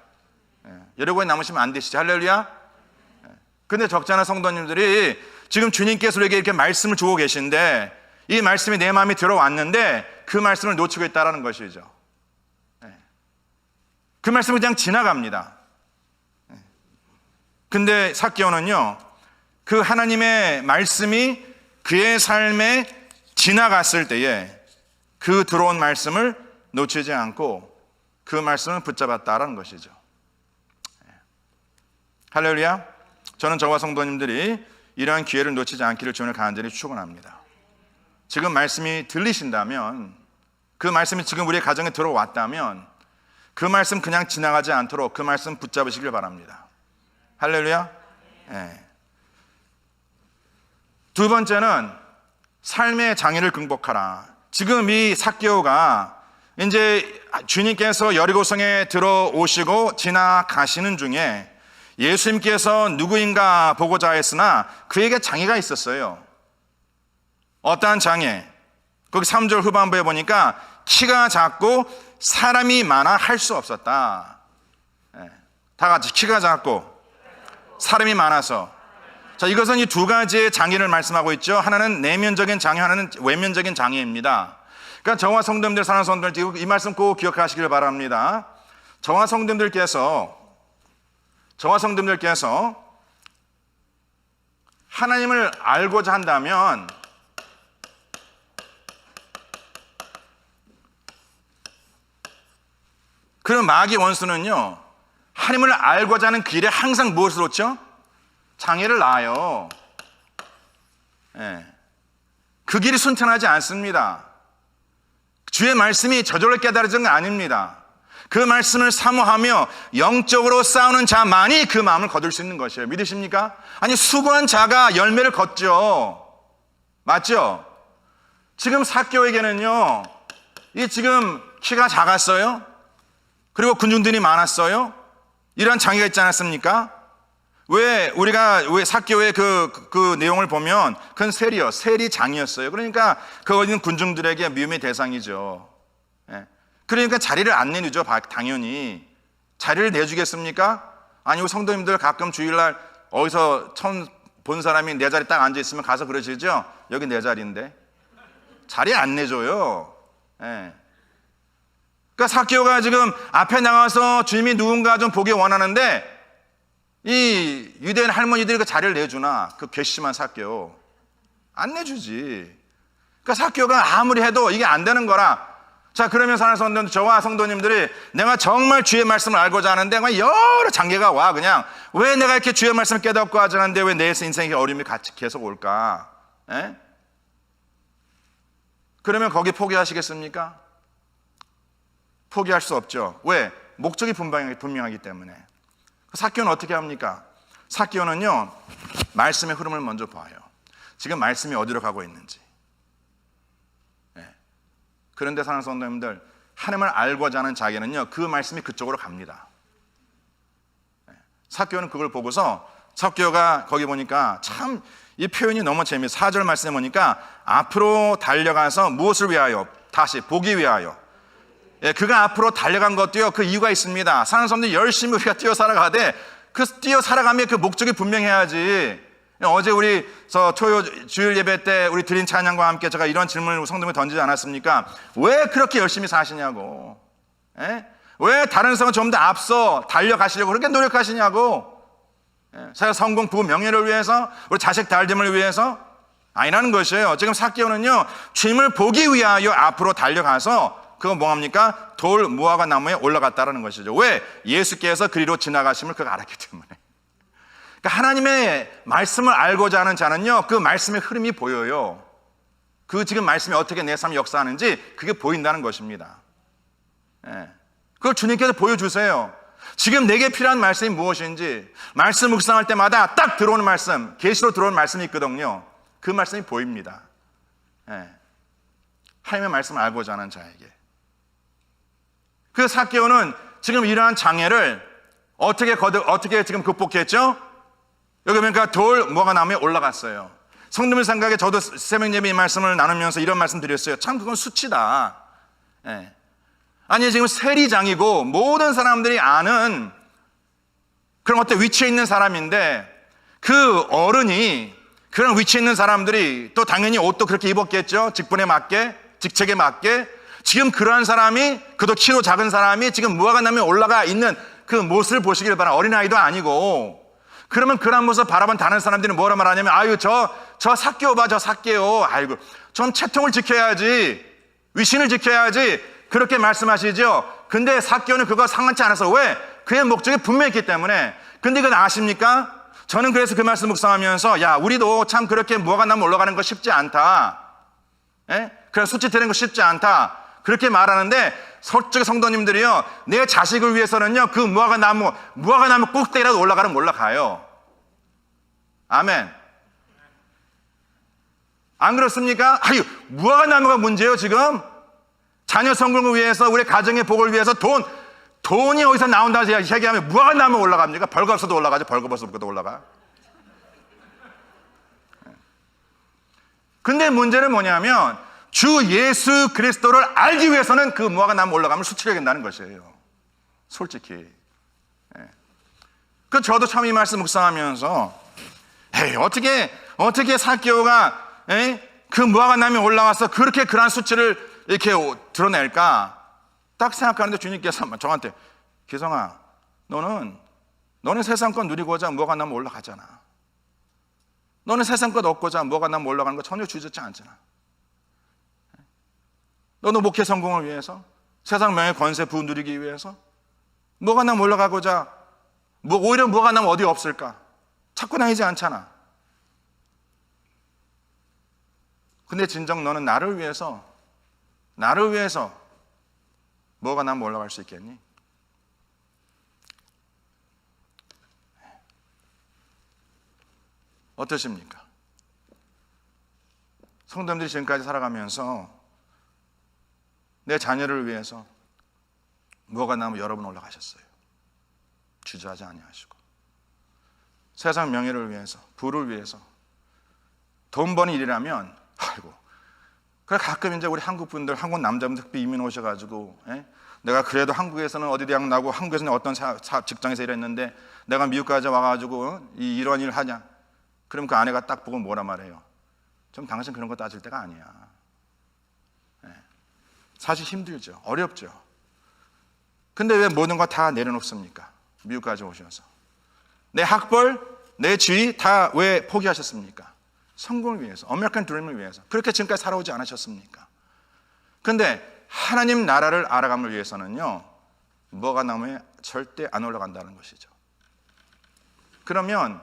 [SPEAKER 2] 여리고에 남으시면 안 되시지. 할렐루야. 근데 적잖아 성도님들이 지금 주님께서 우리에게 이렇게 말씀을 주고 계신데 이 말씀이 내 마음에 들어왔는데 그 말씀을 놓치고 있다는 것이죠. 그 말씀을 그냥 지나갑니다. 근데 삭개오는요, 그 하나님의 말씀이 그의 삶에 지나갔을 때에 그 들어온 말씀을 놓치지 않고 그 말씀을 붙잡았다라는 것이죠. 할렐루야. 저는 저와 성도님들이 이러한 기회를 놓치지 않기를 주님을 간절히 축원합니다. 지금 말씀이 들리신다면, 그 말씀이 지금 우리의 가정에 들어왔다면 그 말씀 그냥 지나가지 않도록 그 말씀 붙잡으시길 바랍니다. 할렐루야. 두 번째는 삶의 장애를 극복하라. 지금 이 삭개오가 이제 주님께서 여리고성에 들어오시고 지나가시는 중에 예수님께서 누구인가 보고자 했으나 그에게 장애가 있었어요. 어떠한 장애? 거기 3절 후반부에 보니까 키가 작고 사람이 많아 할 수 없었다. 다 같이 키가 작고 사람이 많아서. 자, 이것은 이 두 가지의 장애를 말씀하고 있죠. 하나는 내면적인 장애, 하나는 외면적인 장애입니다. 그러니까 저와 성도님들, 사랑하는 성도님들, 이 말씀 꼭 기억하시길 바랍니다. 저와 성도님들께서 하나님을 알고자 한다면 그런 마귀 원수는요, 하나님을 알고자 하는 길에 항상 무엇을 놓죠? 장애를 놔요. 그 길이 순탄하지 않습니다. 주의 말씀이 저절로 깨달아지는 건 아닙니다. 그 말씀을 사모하며 영적으로 싸우는 자만이 그 마음을 거둘 수 있는 것이에요. 믿으십니까? 아니, 수고한 자가 열매를 걷죠. 맞죠? 지금 삭개오에게는요, 이 지금 키가 작았어요. 그리고 군중들이 많았어요. 이런 장애가 있지 않았습니까? 왜 삭개오의 그 내용을 보면 그건 세리 장이었어요. 그러니까 거기 있는 군중들에게 미움의 대상이죠. 그러니까 자리를 안 내주죠. 당연히. 자리를 내주겠습니까? 아니고 성도님들 가끔 주일날 어디서 본 사람이 내 자리 딱 앉아 있으면 가서 그러시죠? 여기 내 자리인데. 자리 안 내줘요. 예. 그러니까 삭개오가 지금 앞에 나가서 주님이 누군가 좀 보기 원하는데 이 유대인 할머니들이 그 자리를 내주나? 그 괘씸한 삭개오. 안 내주지. 그러니까 삭개오가 아무리 해도 이게 안 되는 거라. 자, 그러면 사랑하는 성도님들, 저와 성도님들이 내가 정말 주의 말씀을 알고자 하는데 여러 장애가 와. 그냥 왜 내가 이렇게 주의 말씀을 깨닫고 하자 하는데 왜 내 인생에 어려움이 같이 계속 올까? 에? 그러면 거기 포기하시겠습니까? 포기할 수 없죠. 왜? 목적이 분명하기 때문에. 삭개오는 어떻게 합니까? 삭개오는요, 말씀의 흐름을 먼저 봐요. 지금 말씀이 어디로 가고 있는지. 네. 그런데 사랑하는 성도님들, 하나님을 알고자 하는 자에게는요, 그 말씀이 그쪽으로 갑니다. 네. 삭개오는 그걸 보고서 삭개오가 거기 보니까 참 이 표현이 너무 재미있어요. 4절 말씀에 보니까 앞으로 달려가서 무엇을 위하여? 다시 보기 위하여. 예, 그가 앞으로 달려간 것도요, 그 이유가 있습니다. 사는 사람들이 열심히 우리가 뛰어 살아가되 그 뛰어 살아가면 그 목적이 분명해야지. 어제 우리 주일 예배 때 우리 드린 찬양과 함께 제가 이런 질문을 성도님이 던지지 않았습니까? 왜 그렇게 열심히 사시냐고. 예? 왜 다른 성은 좀 더 앞서 달려가시려고 그렇게 노력하시냐고. 예? 제가 성공, 부부, 명예를 위해서, 우리 자식 달됨을 위해서 아니라는 것이에요. 지금 삭개오는요, 주님을 보기 위하여 앞으로 달려가서 그거 뭐합니까? 돌 무화과 나무에 올라갔다라는 것이죠. 왜? 예수께서 그리로 지나가심을 그가 알았기 때문에. 그러니까 하나님의 말씀을 알고자 하는 자는요, 그 말씀의 흐름이 보여요. 그 지금 말씀이 어떻게 내 삶에 역사하는지 그게 보인다는 것입니다. 예. 그걸 주님께서 보여주세요. 지금 내게 필요한 말씀이 무엇인지, 말씀 묵상할 때마다 딱 들어오는 말씀, 계시로 들어오는 말씀이 있거든요. 그 말씀이 보입니다. 예. 하나님의 말씀을 알고자 하는 자에게. 그 삭개오는 지금 이러한 장애를 어떻게 지금 극복했죠? 여기 보니까 돌 무화과 나무에 올라갔어요. 성도들 생각에 저도 새벽 예배 이 말씀을 나누면서 이런 말씀 드렸어요. 참 그건 수치다. 예. 아니 지금 세리장이고 모든 사람들이 아는 그런 어떤 위치에 있는 사람인데 그 어른이 그런 위치에 있는 사람들이 또 당연히 옷도 그렇게 입었겠죠. 직분에 맞게, 직책에 맞게. 지금 그러한 사람이, 그도 키로 작은 사람이 지금 무화과 나무에 올라가 있는 그 모습을 보시길 바라. 어린아이도 아니고. 그러면 그런 모습을 바라본 다른 사람들이 뭐라 말하냐면, 아유, 저 삭개오 봐, 저 삭개오. 아이고, 좀 채통을 지켜야지. 위신을 지켜야지. 그렇게 말씀하시죠. 근데 삭개오는 그거 상관치 않아서. 왜? 그의 목적이 분명했기 때문에. 근데 그건 아십니까? 저는 그래서 그 말씀 묵상하면서, 야, 우리도 참 그렇게 무화과 나무 올라가는 거 쉽지 않다. 예? 그래, 수치되는 거 쉽지 않다. 그렇게 말하는데, 솔직히 성도님들이요, 내 자식을 위해서는요, 그 무화과 나무 꼭대기라도 올라가면 올라가요. 아멘. 안 그렇습니까? 아유, 무화과 나무가 문제예요, 지금? 자녀 성공을 위해서, 우리 가정의 복을 위해서 돈이 어디서 나온다고 얘기하면 무화과 나무 올라갑니까? 벌거벗어도 올라가죠. 벌거벗어도 올라가. 근데 문제는 뭐냐면 주 예수 그리스도를 알기 위해서는 그 무화과 나무 올라가면 수치를 된다는 것이에요. 솔직히. 그 저도 처음 이 말씀 묵상하면서 에이, 어떻게 삭개오가 그 무화과 나무에 올라와서 그렇게 그러한 수치를 이렇게 드러낼까? 딱 생각하는데 주님께서 저한테, 기성아, 너는 세상 것 누리고자 무화과 나무 올라가잖아. 너는 세상 것 얻고자 무화과 나무 올라가는 거 전혀 주저치 않잖아. 너는 목회 성공을 위해서, 세상 명예 권세 부흥 누리기 위해서 무화과 나무 올라가고자 오히려 무화과 나무 어디 없을까? 찾고 다니지 않잖아. 근데 진정 너는 나를 위해서 무화과 나무 올라갈 수 있겠니? 어떠십니까? 성도님들이 지금까지 살아가면서 내 자녀를 위해서 무화과 나무 여러 번 올라가셨어요. 주저하지 아니하시고, 세상 명예를 위해서, 부를 위해서, 돈 버는 일이라면, 아이고, 그래 가끔 이제 우리 한국 남자분들 특히 이민 오셔가지고, 내가 그래도 한국에서는 어디 대학 나고 한국에서는 어떤 직장에서 일했는데 내가 미국까지 와가지고 이런 일 하냐? 그럼 그 아내가 딱 보고 뭐라 말해요? 좀 당신 그런 거 따질 때가 아니야. 사실 힘들죠. 어렵죠. 근데 왜 모든 거 다 내려놓습니까? 미국까지 오셔서. 내 학벌, 내 지위 다 왜 포기하셨습니까? 성공을 위해서, 아메리칸 드림을 위해서. 그렇게 지금까지 살아오지 않으셨습니까? 근데 하나님 나라를 알아감을 위해서는요, 뭐가 나오면 절대 안 올라간다는 것이죠. 그러면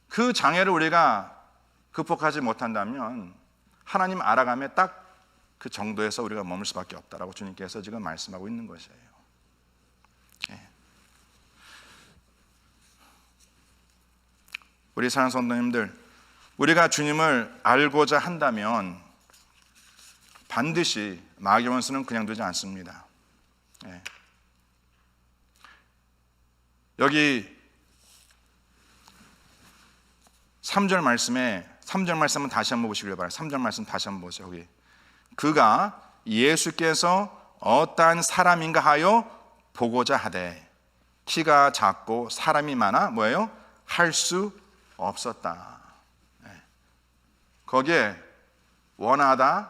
[SPEAKER 2] 그 장애를 우리가 극복하지 못한다면 하나님 알아감에 딱 그 정도에서 우리가 머물 수밖에 없다라고 주님께서 지금 말씀하고 있는 것이에요. 우리 사랑하는 성도님들, 우리가 주님을 알고자 한다면 반드시 마귀 원수는 그냥 두지 않습니다. 여기 3절 말씀에 3절 말씀은 다시 한번 보시길 바라요. 3절 말씀 다시 한번 보세요. 여기 그가 예수께서 어떠한 사람인가 하여 보고자 하되 키가 작고 사람이 많아 뭐예요? 할 수 없었다. 거기에 원하다,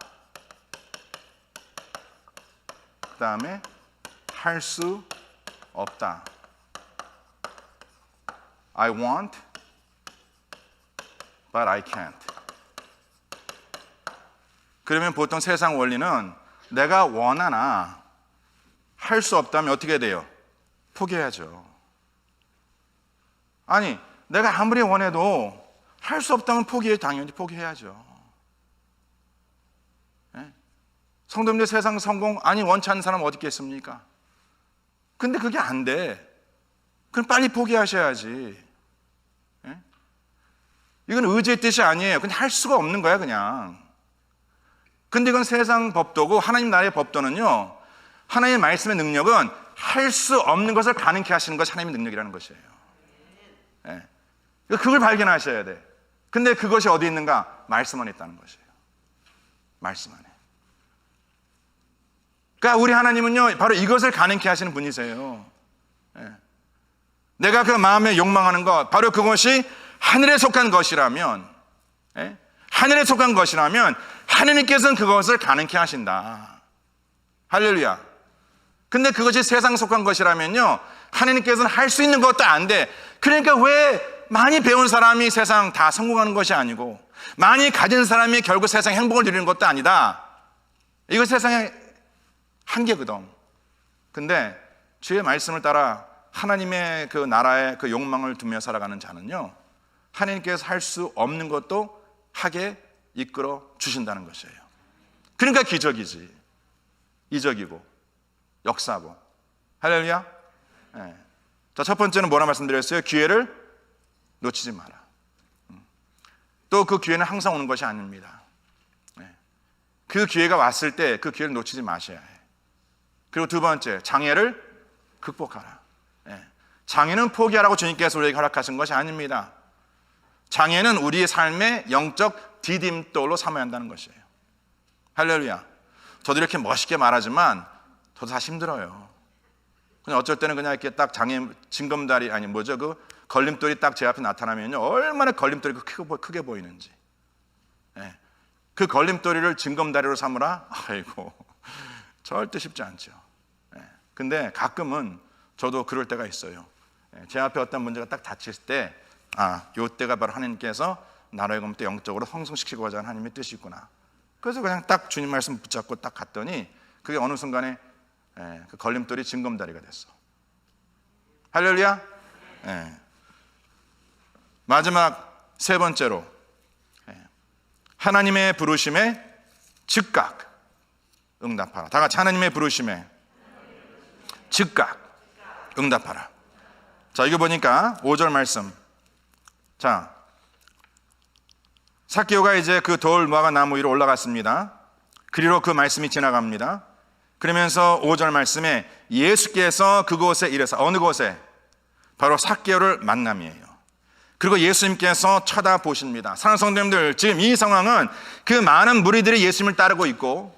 [SPEAKER 2] 그 다음에 할 수 없다. I want, but I can't. 그러면 보통 세상 원리는 내가 원하나 할 수 없다면 어떻게 돼요? 포기해야죠. 아니, 내가 아무리 원해도 할 수 없다면 당연히 포기해야죠. 성도님들 세상 성공 아니 원치 않는 사람 어디 있겠습니까? 근데 그게 안 돼. 그럼 빨리 포기하셔야지. 이건 의지의 뜻이 아니에요. 그냥 할 수가 없는 거야 그냥. 근데 이건 세상 법도고 하나님 나라의 법도는요, 하나님의 말씀의 능력은 할 수 없는 것을 가능케 하시는 것이 하나님의 능력이라는 것이에요. 그걸 발견하셔야 돼. 근데 그것이 어디 있는가? 말씀 안에 있다는 것이에요. 말씀 안에. 그러니까 우리 하나님은요, 바로 이것을 가능케 하시는 분이세요. 내가 그 마음에 욕망하는 것, 바로 그것이 하늘에 속한 것이라면, 하늘에 속한 것이라면 하느님께서는 그것을 가능케 하신다. 할렐루야. 근데 그것이 세상 속한 것이라면요, 하느님께서는 할 수 있는 것도 안 돼. 그러니까 왜 많이 배운 사람이 세상 다 성공하는 것이 아니고 많이 가진 사람이 결국 세상 행복을 누리는 것도 아니다. 이거 세상의 한계거든. 근데 주의 말씀을 따라 하나님의 그 나라의 그 욕망을 두며 살아가는 자는요, 하나님께서 할 수 없는 것도 하게 이끌어 주신다는 것이에요. 그러니까 기적이지. 이적이고 역사고. 할렐루야. 자, 첫 번째는 뭐라 말씀드렸어요? 기회를 놓치지 마라. 또 그 기회는 항상 오는 것이 아닙니다. 그 기회가 왔을 때 그 기회를 놓치지 마셔야 해. 그리고 두 번째, 장애를 극복하라. 장애는 포기하라고 주님께서 우리에게 허락하신 것이 아닙니다. 장애는 우리의 삶의 영적 디딤돌로 삼아야 한다는 것이에요. 할렐루야. 저도 이렇게 멋있게 말하지만 저도 다 힘들어요. 그냥 어쩔 때는 그냥 이렇게 딱 장애 징검다리 아니 뭐죠, 그 걸림돌이 딱 제 앞에 나타나면요, 얼마나 걸림돌이 크게 보이는지. 그 걸림돌이를 징검다리로 삼으라? 아이고, 절대 쉽지 않죠. 근데 가끔은 저도 그럴 때가 있어요. 제 앞에 어떤 문제가 딱 닥칠 때, 요때가 바로 하나님께서 나라의 검도 영적으로 성성시키고자 하는 하나님의 뜻이 있구나. 그래서 그냥 딱 주님 말씀 붙잡고 딱 갔더니 그게 어느 순간에 그 걸림돌이 징검다리가 됐어. 할렐루야. 마지막 세 번째로, 하나님의 부르심에 즉각 응답하라. 다 같이 하나님의 부르심에 즉각 응답하라. 자, 이거 보니까 5절 말씀. 자, 삭개오가 이제 그 돌 무화과 나무 위로 올라갔습니다. 그리로 그 말씀이 지나갑니다. 그러면서 5절 말씀에 예수께서 그곳에 이르사, 어느 곳에? 바로 삭개오를 만남이에요. 그리고 예수님께서 쳐다보십니다. 사랑하는 성도님들, 지금 이 상황은 그 많은 무리들이 예수님을 따르고 있고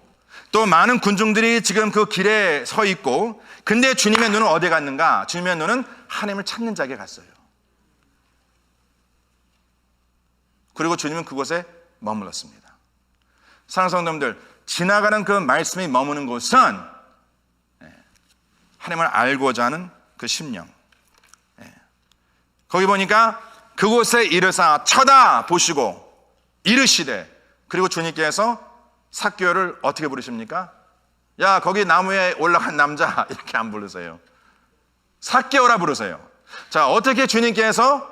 [SPEAKER 2] 또 많은 군중들이 지금 그 길에 서 있고, 근데 주님의 눈은 어디에 갔는가? 주님의 눈은 하나님을 찾는 자에게 갔어요. 그리고 주님은 그곳에 머물렀습니다. 사랑하는 성도님들, 지나가는 그 말씀이 머무는 곳은 하나님을 알고자 하는 그 심령. 거기 보니까 그곳에 이르사 쳐다보시고 이르시되, 그리고 주님께서 삭개오를 어떻게 부르십니까? 야, 거기 나무에 올라간 남자, 이렇게 안 부르세요. 삭개오라 부르세요. 자, 어떻게 주님께서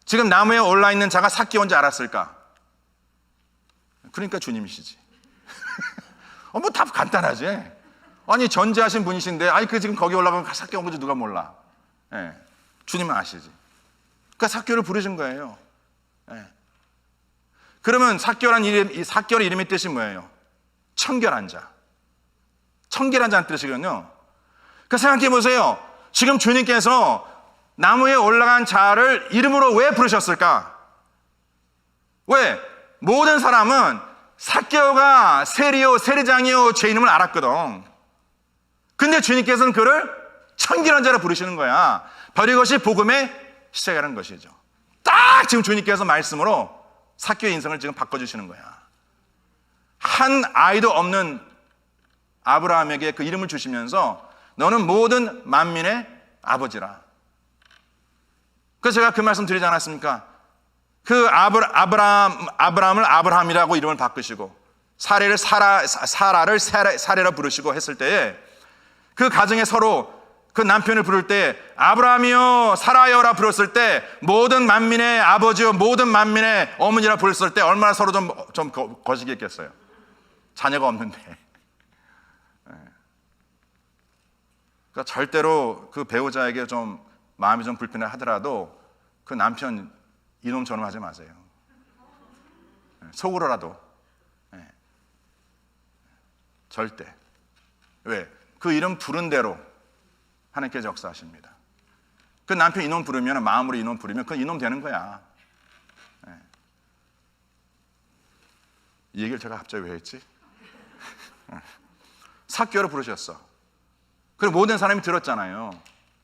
[SPEAKER 2] 지금 나무에 올라있는 자가 삭개오인지 알았을까? 그러니까 주님이시지. 뭐 답 간단하지. 아니, 전제하신 분이신데, 아니, 그 지금 거기 올라간 삭개오인 건지 누가 몰라. 주님은 아시지. 그러니까 삭개오를 부르신 거예요. 그러면 삭개오란 이름, 이 삭개오의 이름의 뜻이 뭐예요? 청결한 자. 청결한 자는 뜻이거든요. 그러니까 생각해 보세요. 지금 주님께서 나무에 올라간 자를 이름으로 왜 부르셨을까? 왜? 모든 사람은 삭개오가 세리요, 세리장이요, 제 이름을 알았거든. 근데 주님께서는 그를 청결한 자로 부르시는 거야. 바로 이것이 복음의 시작이라는 것이죠. 딱 지금 주님께서 말씀으로 삭개오의 인생을 지금 바꿔주시는 거야. 한 아이도 없는 아브라함에게 그 이름을 주시면서 너는 모든 만민의 아버지라. 그래서 제가 그 말씀 드리지 않았습니까? 그 아브라함을 아브라함이라고 이름을 바꾸시고 사라를 사라라 부르시고 했을 때에 그 가정에 서로 그 남편을 부를 때 아브라함이요 사라여라 부르었을 때 모든 만민의 아버지요 모든 만민의 어머니라 부르었을 때 얼마나 서로 좀 거시기했겠어요. 자녀가 없는데. 그러니까 절대로 그 배우자에게 좀 마음이 좀 불편해 하더라도 그 남편 이놈처럼 하지 마세요. 속으로라도. 절대. 왜? 그 이름 부른 대로 하나님께서 역사하십니다. 그 남편 이놈 부르면, 마음으로 이놈 부르면 그 이놈 되는 거야. 이 얘기를 제가 갑자기 왜 했지? 삭개오를 부르셨어. 그리고 모든 사람이 들었잖아요.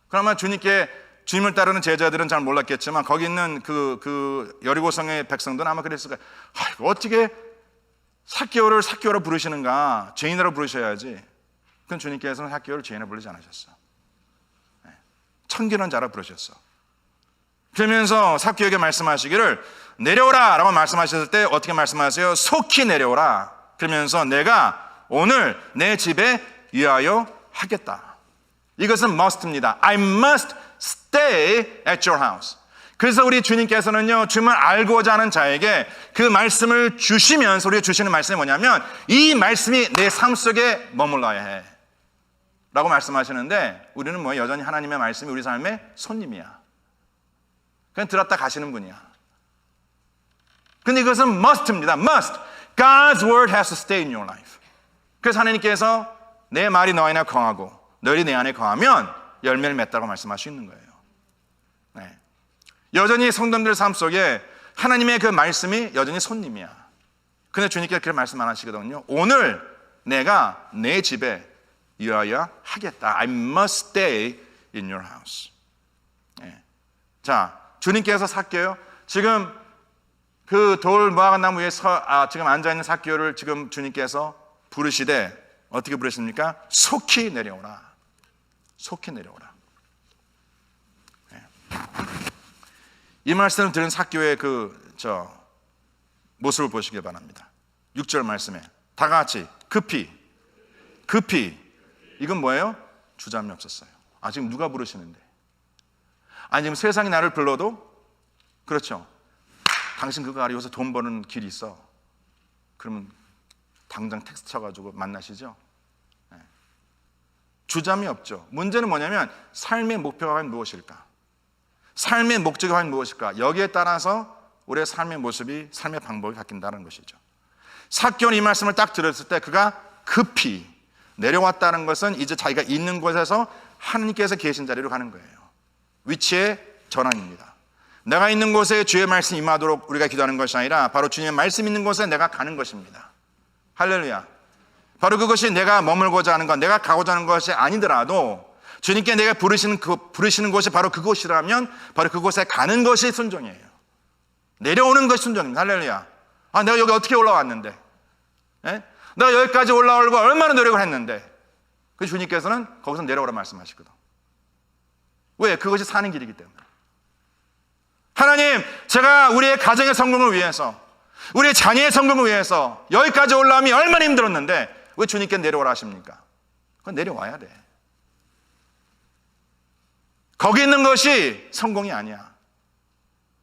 [SPEAKER 2] 그러면 주님을 따르는 제자들은 잘 몰랐겠지만 거기 있는 그 여리고성의 백성들은 아마 그랬을 거예요. 어떻게 삭개오를 부르시는가? 죄인으로 부르셔야지. 그건 주님께서는 삭개오를 죄인으로 부르지 않으셨어. 청결한 자라 부르셨어. 그러면서 삭개오에게 말씀하시기를 내려오라 라고 말씀하셨을 때 어떻게 말씀하세요? 속히 내려오라. 그러면서 내가 오늘 내 집에 위하여 하겠다. 이것은 must입니다. I must stay at your house. 그래서 우리 주님께서는요, 주님을 알고자 하는 자에게 그 말씀을 주시면서 우리가 주시는 말씀이 뭐냐면 이 말씀이 내 삶 속에 머물러야 해 라고 말씀하시는데 우리는 뭐 여전히 하나님의 말씀이 우리 삶의 손님이야. 그냥 들었다 가시는 분이야. 근데 이것은 must입니다. must. God's word has to stay in your life. 그래서 하나님께서 내 말이 너 안에 거하고 너희 내 안에 거하면 열매를 맺다고 말씀할 수 있는 거예요. 여전히 성도님들 삶 속에 하나님의 그 말씀이 여전히 손님이야. 근데 주님께서 그렇게 말씀 안 하시거든요. 오늘 내가 내 집에 위하여 하겠다. I must stay in your house. 자, 주님께서 삭개오, 지금 그 돌 무화과 나무 위에 지금 앉아있는 삭개오를 지금 주님께서 부르시되 어떻게 부르십니까? 속히 내려오라. 속히 내려오라. 이 말씀을 들은 삭개오의 모습을 보시길 바랍니다. 6절 말씀에 다 같이 급히 이건 뭐예요? 주저함이 없었어요. 지금 누가 부르시는데? 지금 세상이 나를 불러도 그렇죠. 당신 그거 알아? 요새 돈 버는 길이 있어. 그러면 당장 텍스트 쳐가지고 만나시죠? 주저함이 없죠. 문제는 뭐냐면 삶의 목표가 과연 무엇일까? 삶의 목적이 과연 무엇일까? 여기에 따라서 우리의 삶의 모습이, 삶의 방법이 바뀐다는 것이죠. 삭개오는 이 말씀을 딱 들었을 때 그가 급히 내려왔다는 것은 이제 자기가 있는 곳에서 하나님께서 계신 자리로 가는 거예요. 위치의 전환입니다. 내가 있는 곳에 주의 말씀이 임하도록 우리가 기도하는 것이 아니라 바로 주님의 말씀 있는 곳에 내가 가는 것입니다. 할렐루야. 바로 그것이 내가 머물고자 하는 것, 내가 가고자 하는 것이 아니더라도 주님께 내가 부르시는 곳이 바로 그곳이라면 바로 그곳에 가는 것이 순종이에요. 내려오는 것이 순종입니다. 할렐루야. 아, 내가 여기 어떻게 올라왔는데, 예? 내가 여기까지 올라오려고 얼마나 노력을 했는데, 그 주님께서는 거기서 내려오라 말씀하시거든. 왜? 그것이 사는 길이기 때문에. 하나님, 제가 우리의 가정의 성공을 위해서, 우리의 자녀의 성공을 위해서 여기까지 올라오면 얼마나 힘들었는데 왜 주님께 내려오라 하십니까? 그건 내려와야 돼. 거기 있는 것이 성공이 아니야.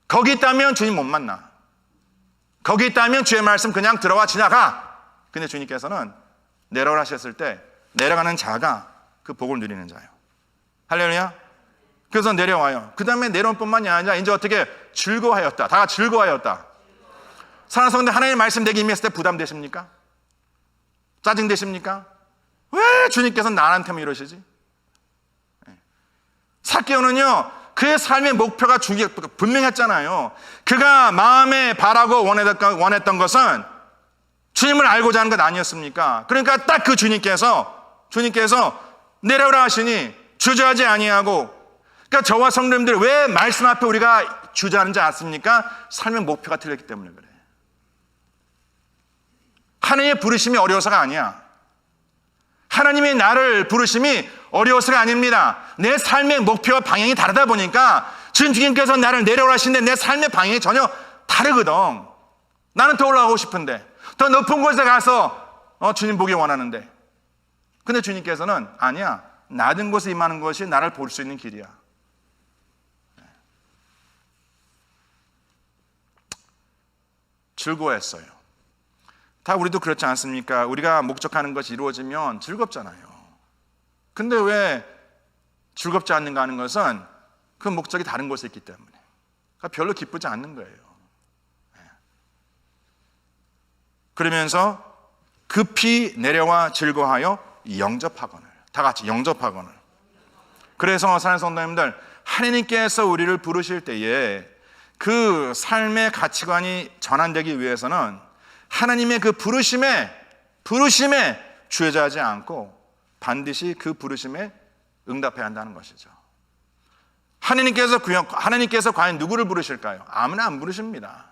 [SPEAKER 2] 거기 있다면 주님 못 만나. 거기 있다면 주의 말씀 그냥 들어와 지나가. 근데 주님께서는 내려오라 하셨을 때 내려가는 자가 그 복을 누리는 자예요. 할렐루야. 그래서 내려와요. 그 다음에 내려올 뿐만이 아니라 이제 어떻게 즐거워하였다. 다 즐거워하였다. 사랑하는 성도들, 하나님의 말씀 내게 임했을 때 부담되십니까? 짜증되십니까? 왜 주님께서 나한테만 이러시지? 삭개오는요, 그의 삶의 목표가 분명했잖아요. 그가 마음에 바라고 원했던 것은 주님을 알고자 하는 것 아니었습니까? 그러니까 딱 그 주님께서 내려오라 하시니 주저하지 아니하고, 그러니까 저와 성도님들 왜 말씀 앞에 우리가 주저하는지 아십니까? 삶의 목표가 틀렸기 때문에 그래. 하나님의 부르심이 어려워서가 아니야. 하나님이 나를 부르심이 어려워서가 아닙니다. 내 삶의 목표와 방향이 다르다 보니까 지금 주님께서 나를 내려오라 하시는데 내 삶의 방향이 전혀 다르거든. 나는 더 올라가고 싶은데, 더 높은 곳에 가서 주님 보기 원하는데, 근데 주님께서는 아니야, 낮은 곳에 임하는 것이 나를 볼 수 있는 길이야. 즐거워했어요. 다 우리도 그렇지 않습니까? 우리가 목적하는 것이 이루어지면 즐겁잖아요. 근데 왜 즐겁지 않는가 하는 것은 그 목적이 다른 곳에 있기 때문에, 그러니까 별로 기쁘지 않는 거예요. 그러면서 급히 내려와 즐거워하여 영접하거늘. 다 같이 영접하거늘. 그래서 사랑하는 성도님들, 하나님께서 우리를 부르실 때에 그 삶의 가치관이 전환되기 위해서는 하나님의 그 부르심에 주저하지 않고 반드시 그 부르심에 응답해야 한다는 것이죠. 하나님께서 과연 누구를 부르실까요? 아무나 안 부르십니다.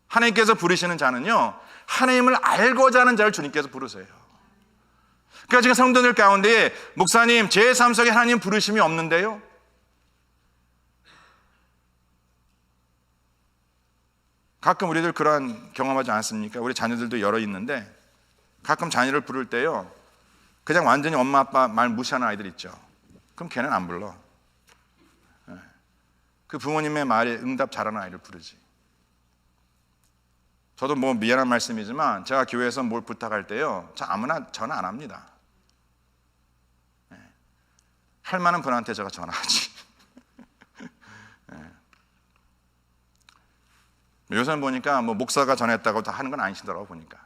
[SPEAKER 2] 하나님께서 부르시는 자는요, 하나님을 알고자 하는 자를 주님께서 부르세요. 그러니까 지금 성도들 가운데 목사님, 제 삶 속에 하나님 부르심이 없는데요? 가끔 우리들 그러한 경험하지 않습니까? 우리 자녀들도 여러 있는데 가끔 자녀를 부를 때요, 그냥 완전히 엄마 아빠 말 무시하는 아이들 있죠. 그럼 걔는 안 불러. 그 부모님의 말에 응답 잘하는 아이를 부르지. 저도 뭐 미안한 말씀이지만 제가 교회에서 뭘 부탁할 때요, 아무나 전화 안 합니다. 할 만한 분한테 제가 전화하지. 요새는 보니까 뭐 목사가 전했다고 다 하는 건 아니시더라고 보니까.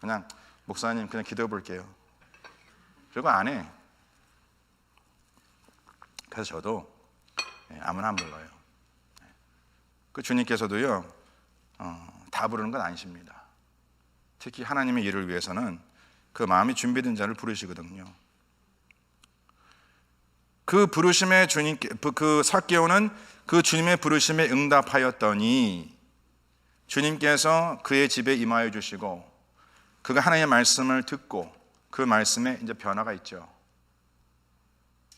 [SPEAKER 2] 그냥 목사님 그냥 기도해 볼게요. 그리고 안 해. 그래서 저도 아무나 안 불러요. 그 주님께서도요, 다 부르는 건 아니십니다. 특히 하나님의 일을 위해서는 그 마음이 준비된 자를 부르시거든요. 그 부르심에 그 삭개오는 그 주님의 부르심에 응답하였더니 주님께서 그의 집에 임하여 주시고, 그가 하나님의 말씀을 듣고 그 말씀에 이제 변화가 있죠.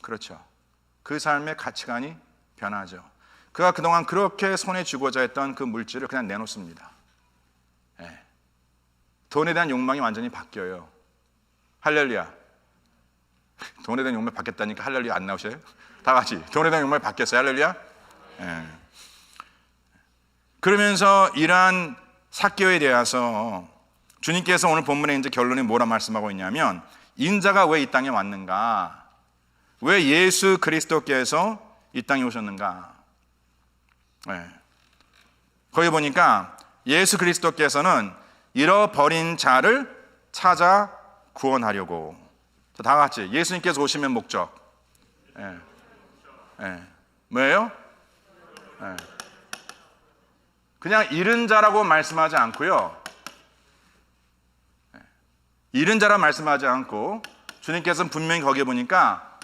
[SPEAKER 2] 그렇죠. 그 삶의 가치관이 변하죠. 그가 그동안 그렇게 손에 쥐고자 했던 그 물질을 그냥 내놓습니다. 돈에 대한 욕망이 완전히 바뀌어요. 할렐루야. 돈에 대한 욕망이 바뀌었다니까 할렐루야 안 나오셔요? 다 같이 돈에 대한 욕망이 바뀌었어요. 할렐루야. 그러면서 이러한 삭개오에 대해서 주님께서 오늘 본문에 이제 결론이 뭐라 말씀하고 있냐면, 인자가 왜 이 땅에 왔는가? 왜 예수 그리스도께서 이 땅에 오셨는가? 거기 보니까 예수 그리스도께서는 잃어버린 자를 찾아 구원하려고. 다 같이 예수님께서 오시면 목적. 뭐예요? 그냥 잃은 자라고 말씀하지 않고요. 잃은 자라 말씀하지 않고 주님께서는 분명히 거기에 보니까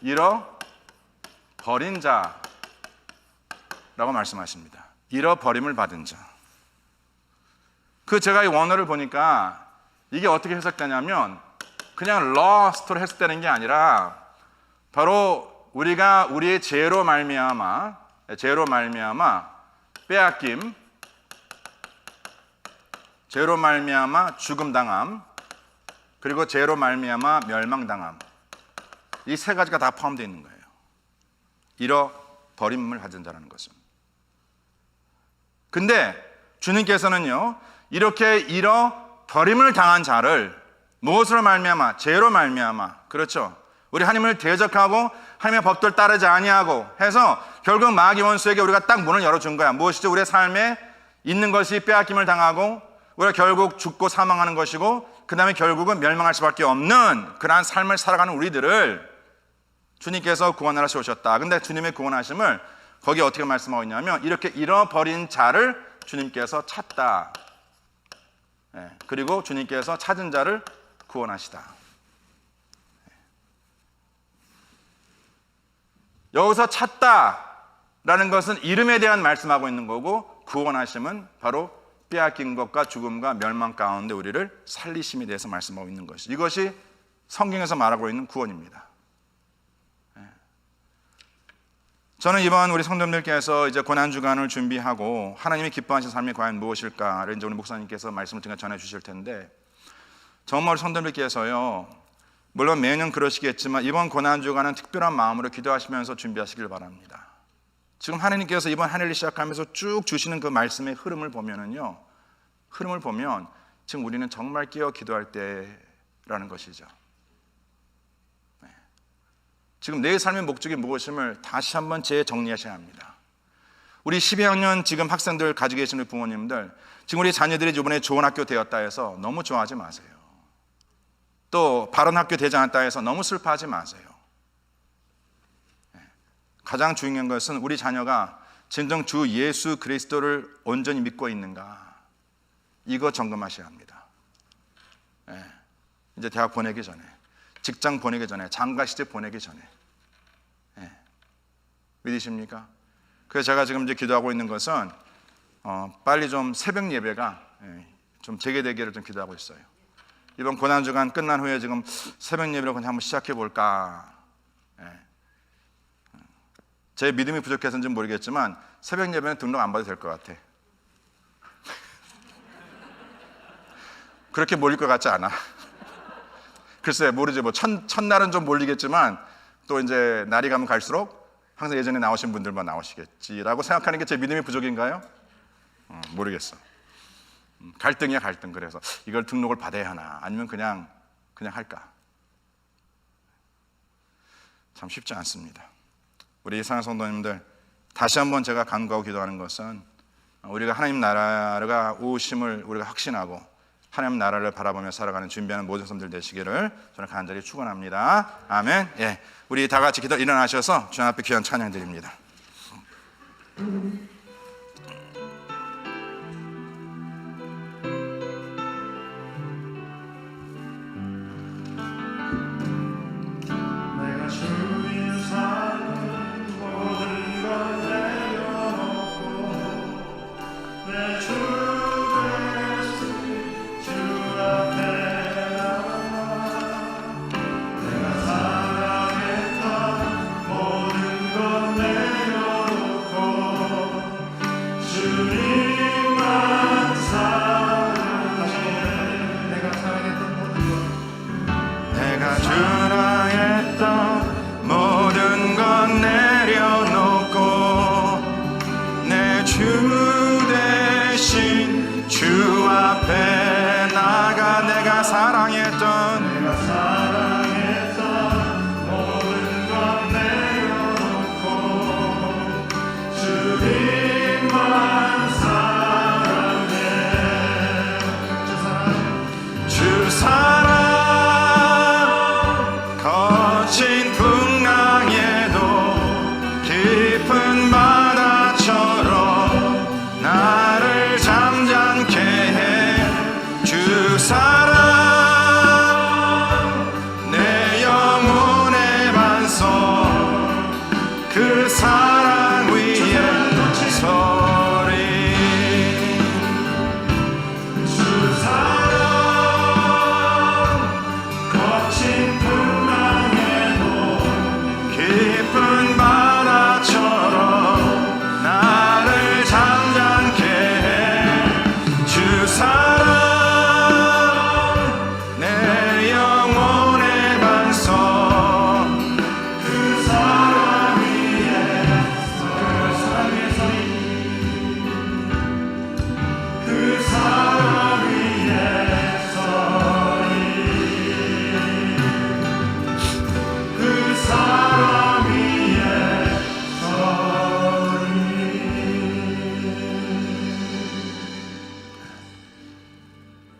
[SPEAKER 2] 잃어버린 자라고 말씀하십니다. 잃어버림을 받은 자. 그 제가 이 원어를 보니까 이게 어떻게 해석되냐면 그냥 lost로 해석되는 게 아니라 바로 우리가 우리의 죄로 말미암아 빼앗김, 죄로 말미암아 죽음 당함, 그리고 죄로 말미암아 멸망당함. 이 세 가지가 다 포함되어 있는 거예요. 잃어버림을 받은 자라는 것은. 근데 주님께서는요, 이렇게 잃어버림을 당한 자를 무엇으로 말미암아? 죄로 말미암아. 그렇죠. 우리 하나님을 대적하고 하나님의 법도를 따르지 아니하고 해서 결국 마귀 원수에게 우리가 딱 문을 열어준 거야. 무엇이죠? 우리의 삶에 있는 것이 빼앗김을 당하고 우리가 결국 죽고 사망하는 것이고 그 다음에 결국은 멸망할 수밖에 없는 그러한 삶을 살아가는 우리들을 주님께서 구원하러 오셨다. 근데 주님의 구원하심을 거기에 어떻게 말씀하고 있냐면 이렇게 잃어버린 자를 주님께서 찾다. 그리고 주님께서 찾은 자를 구원하시다. 여기서 찾다라는 것은 이름에 대한 말씀하고 있는 거고 구원하심은 바로 빼앗긴 것과 죽음과 멸망 가운데 우리를 살리심에 대해서 말씀하고 있는 것이 이것이 성경에서 말하고 있는 구원입니다. 저는 이번 우리 성도님들께서 이제 고난주간을 준비하고 하나님이 기뻐하신 삶이 과연 무엇일까를 이제 우리 목사님께서 말씀을 통해 전해 주실 텐데 정말 성도님들께서요 물론 매년 그러시겠지만 이번 고난주간은 특별한 마음으로 기도하시면서 준비하시길 바랍니다. 지금 하나님께서 이번 한 해를 시작하면서 쭉 주시는 그 말씀의 흐름을 보면 지금 우리는 정말 끼어 기도할 때라는 것이죠. 지금 내 삶의 목적이 무엇임을 다시 한번 재정리하셔야 합니다. 우리 12학년 지금 학생들 가지고 계시는 부모님들 지금 우리 자녀들이 이번에 좋은 학교 되었다 해서 너무 좋아하지 마세요. 또 바른 학교 되지 않았다 해서 너무 슬퍼하지 마세요. 가장 중요한 것은 우리 자녀가 진정 주 예수 그리스도를 온전히 믿고 있는가 이거 점검하셔야 합니다. 이제 대학 보내기 전에 직장 보내기 전에 장가시집 보내기 전에 믿으십니까? 그래서 제가 지금 이제 기도하고 있는 것은 빨리 좀 새벽 예배가 좀 재개되기를 좀 기도하고 있어요. 이번 고난주간 끝난 후에 지금 새벽 예배를 그냥 한번 시작해 볼까. 제 믿음이 부족해서인지 모르겠지만 새벽 예배는 등록 안 받아도 될 것 같아. 그렇게 몰릴 것 같지 않아. 글쎄 모르지 뭐 첫날은 좀 몰리겠지만 또 이제 날이 가면 갈수록 항상 예전에 나오신 분들만 나오시겠지라고 생각하는 게 제 믿음의 부족인가요? 모르겠어. 갈등이야 갈등. 그래서 이걸 등록을 받아야 하나 아니면 그냥 할까? 참 쉽지 않습니다. 우리 사랑하는 성도님들 다시 한번 제가 간구하고 기도하는 것은 우리가 하나님 나라가 오심을 우리가 확신하고 하나님 나라를 바라보며 살아가는 준비하는 모든 사람들 되시기를 저는 간절히 축원합니다. 아멘. 예, 우리 다 같이 기도 일어나셔서 주님 앞에 귀한 찬양 드립니다.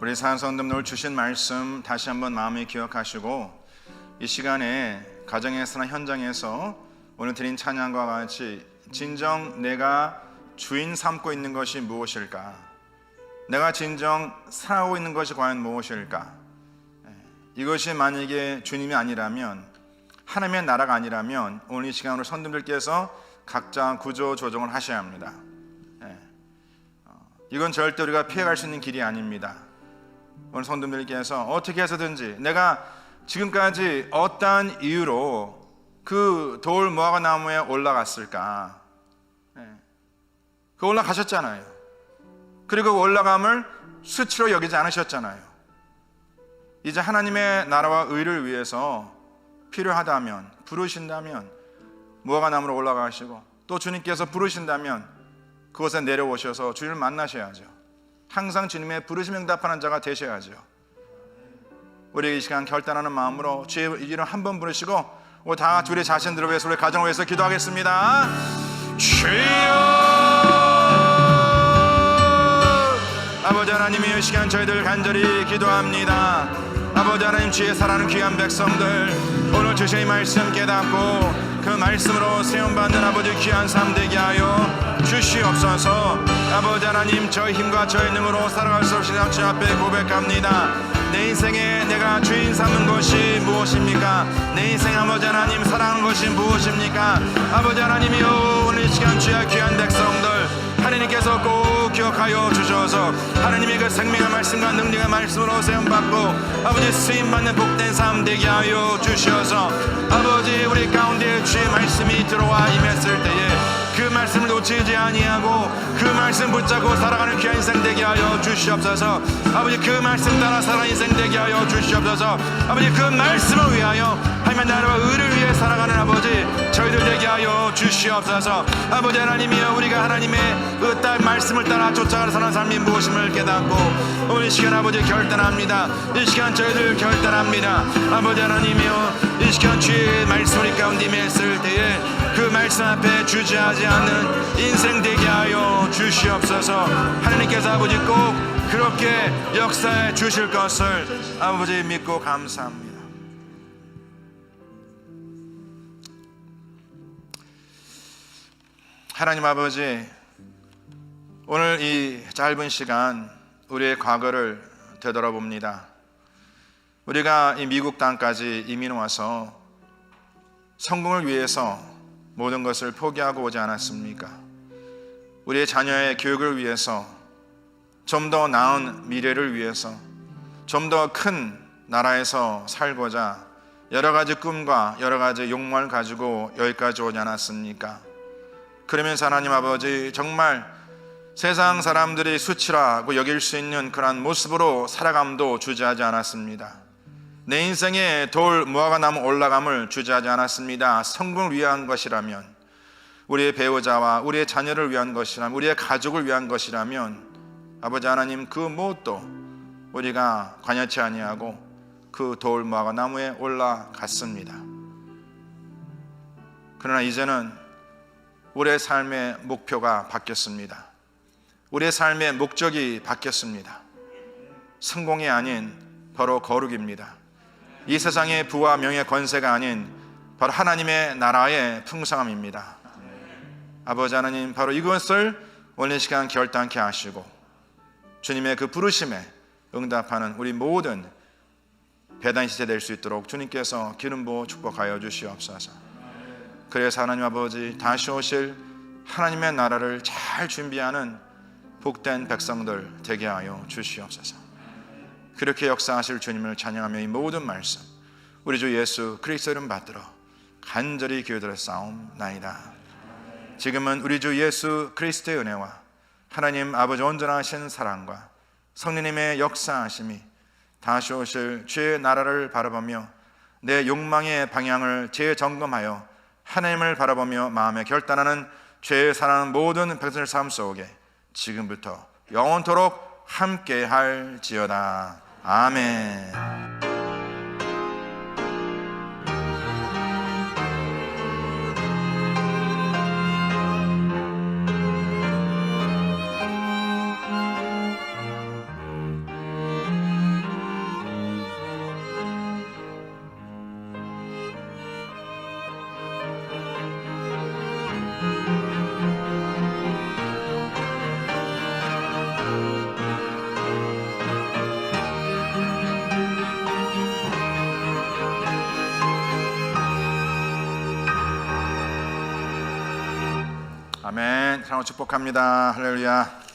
[SPEAKER 2] 우리 사랑하는 성도님들 주신 말씀 다시 한번 마음에 기억하시고 이 시간에 가정에서나 현장에서 오늘 드린 찬양과 같이 진정 내가 주인 삼고 있는 것이 무엇일까? 내가 진정 살아오고 있는 것이 과연 무엇일까? 이것이 만약에 주님이 아니라면, 하나님의 나라가 아니라면 오늘 이 시간으로 성도님들께서 각자 구조 조정을 하셔야 합니다. 이건 절대 우리가 피해갈 수 있는 길이 아닙니다. 오늘 성도님들께서 어떻게 해서든지 내가 지금까지 어떠한 이유로 그 돌 무화과 나무에 올라갔을까? 그 올라가셨잖아요. 그리고 그 올라감을 수치로 여기지 않으셨잖아요. 이제 하나님의 나라와 의를 위해서 필요하다면, 부르신다면 무화과 나무로 올라가시고, 또 주님께서 부르신다면 그곳에 내려오셔서 주님을 만나셔야죠. 항상 주님의 부르심에 응답하는 자가 되셔야죠. 우리 이 시간 결단하는 마음으로 주의 이름 한 번 부르시고 우리 다 같이 우리 자신들을 위해서, 우리 가정을 위해서 기도하겠습니다. 주여! 아버지 하나님, 이 시간 저희들 간절히 기도합니다. 아버지 하나님, 주의 사랑하는 귀한 백성들, 오늘 주신 이 말씀 깨닫고 그 말씀으로 세움받는 아버지 귀한 삶 되게 하여 주시옵소서. 아버지 하나님, 저희 힘과 저희 능으로 살아갈 수 없이 주 앞에 고백합니다. 내 인생에 내가 주인 삼는 것이 무엇입니까? 내 인생 아버지 하나님 사랑하는 것이 무엇입니까? 아버지 하나님이여, 오늘 이 시간 주의 귀한 백성들 하나님께서 꼭 기억하여 주셔서 하나님의 그 생명의 말씀과 능력의 말씀으로 세움받고 아버지 쓰임받는 복된 삶 되게 하여 주셔서 아버지 우리 가운데 주의 말씀이 들어와 임했을 때에 그 말씀을 놓치지 아니하고 그 말씀 붙잡고 살아가는 귀한 인생 되게 하여 주시옵소서. 아버지 그 말씀 따라 살아가는 인생 되게 하여 주시옵소서. 아버지 그 말씀을 위하여 하나님의 나라와 의를 위해 살아가는 아버지 저희들 되게 하여 주시옵소서. 아버지 하나님이여, 우리가 하나님의 그 말씀을 따라 쫓아가는 사는 삶이 무엇임을 깨닫고 오늘 이 시간 아버지 결단합니다. 이 시간 저희들 결단합니다. 아버지 하나님이여, 이 시간 주의 말씀 우리 가운데 임했을 때에 그 말씀 앞에 주저하지 않는 인생 되게 하여 주시옵소서. 하나님께서 아버지 꼭 그렇게 역사해 주실 것을 아버지 믿고 감사합니다. 하나님 아버지, 오늘 이 짧은 시간 우리의 과거를 되돌아봅니다. 우리가 이 미국 땅까지 이민 와서 성공을 위해서 모든 것을 포기하고 오지 않았습니까? 우리의 자녀의 교육을 위해서, 좀 더 나은 미래를 위해서, 좀 더 큰 나라에서 살고자 여러 가지 꿈과 여러 가지 욕망을 가지고 여기까지 오지 않았습니까? 그러면서 하나님 아버지, 정말 세상 사람들이 수치라고 여길 수 있는 그러한 모습으로 살아감도 주저하지 않았습니다. 내 인생에 돌 무화과 나무 올라감을 주저하지 않았습니다. 성공을 위한 것이라면, 우리의 배우자와 우리의 자녀를 위한 것이라면, 우리의 가족을 위한 것이라면 아버지 하나님 그 무엇도 우리가 관여치 아니하고 그 돌 무화과 나무에 올라갔습니다. 그러나 이제는 우리의 삶의 목표가 바뀌었습니다. 우리의 삶의 목적이 바뀌었습니다. 성공이 아닌 바로 거룩입니다. 이 세상의 부와 명예 권세가 아닌 바로 하나님의 나라의 풍성함입니다. 아버지 하나님, 바로 이것을 오늘 시간 결단케 하시고 주님의 그 부르심에 응답하는 우리 모든 배단 시대 될 수 있도록 주님께서 기름 부어 축복하여 주시옵소서. 그래서 하나님 아버지, 다시 오실 하나님의 나라를 잘 준비하는 복된 백성들 되게 하여 주시옵소서. 그렇게 역사하실 주님을 찬양하며 이 모든 말씀 우리 주 예수 그리스도 이름 받들어 간절히 기도드려 싸움나이다. 지금은 우리 주 예수 그리스도의 은혜와 하나님 아버지 온전하신 사랑과 성령님의 역사하심이 다시 오실 주의 나라를 바라보며 내 욕망의 방향을 재점검하여 하나님을 바라보며 마음에 결단하는 죄의 사랑하는 모든 백성의 삶 속에 지금부터 영원토록 함께 할지어다. 아멘. 아멘. 사랑으로 축복합니다. 할렐루야.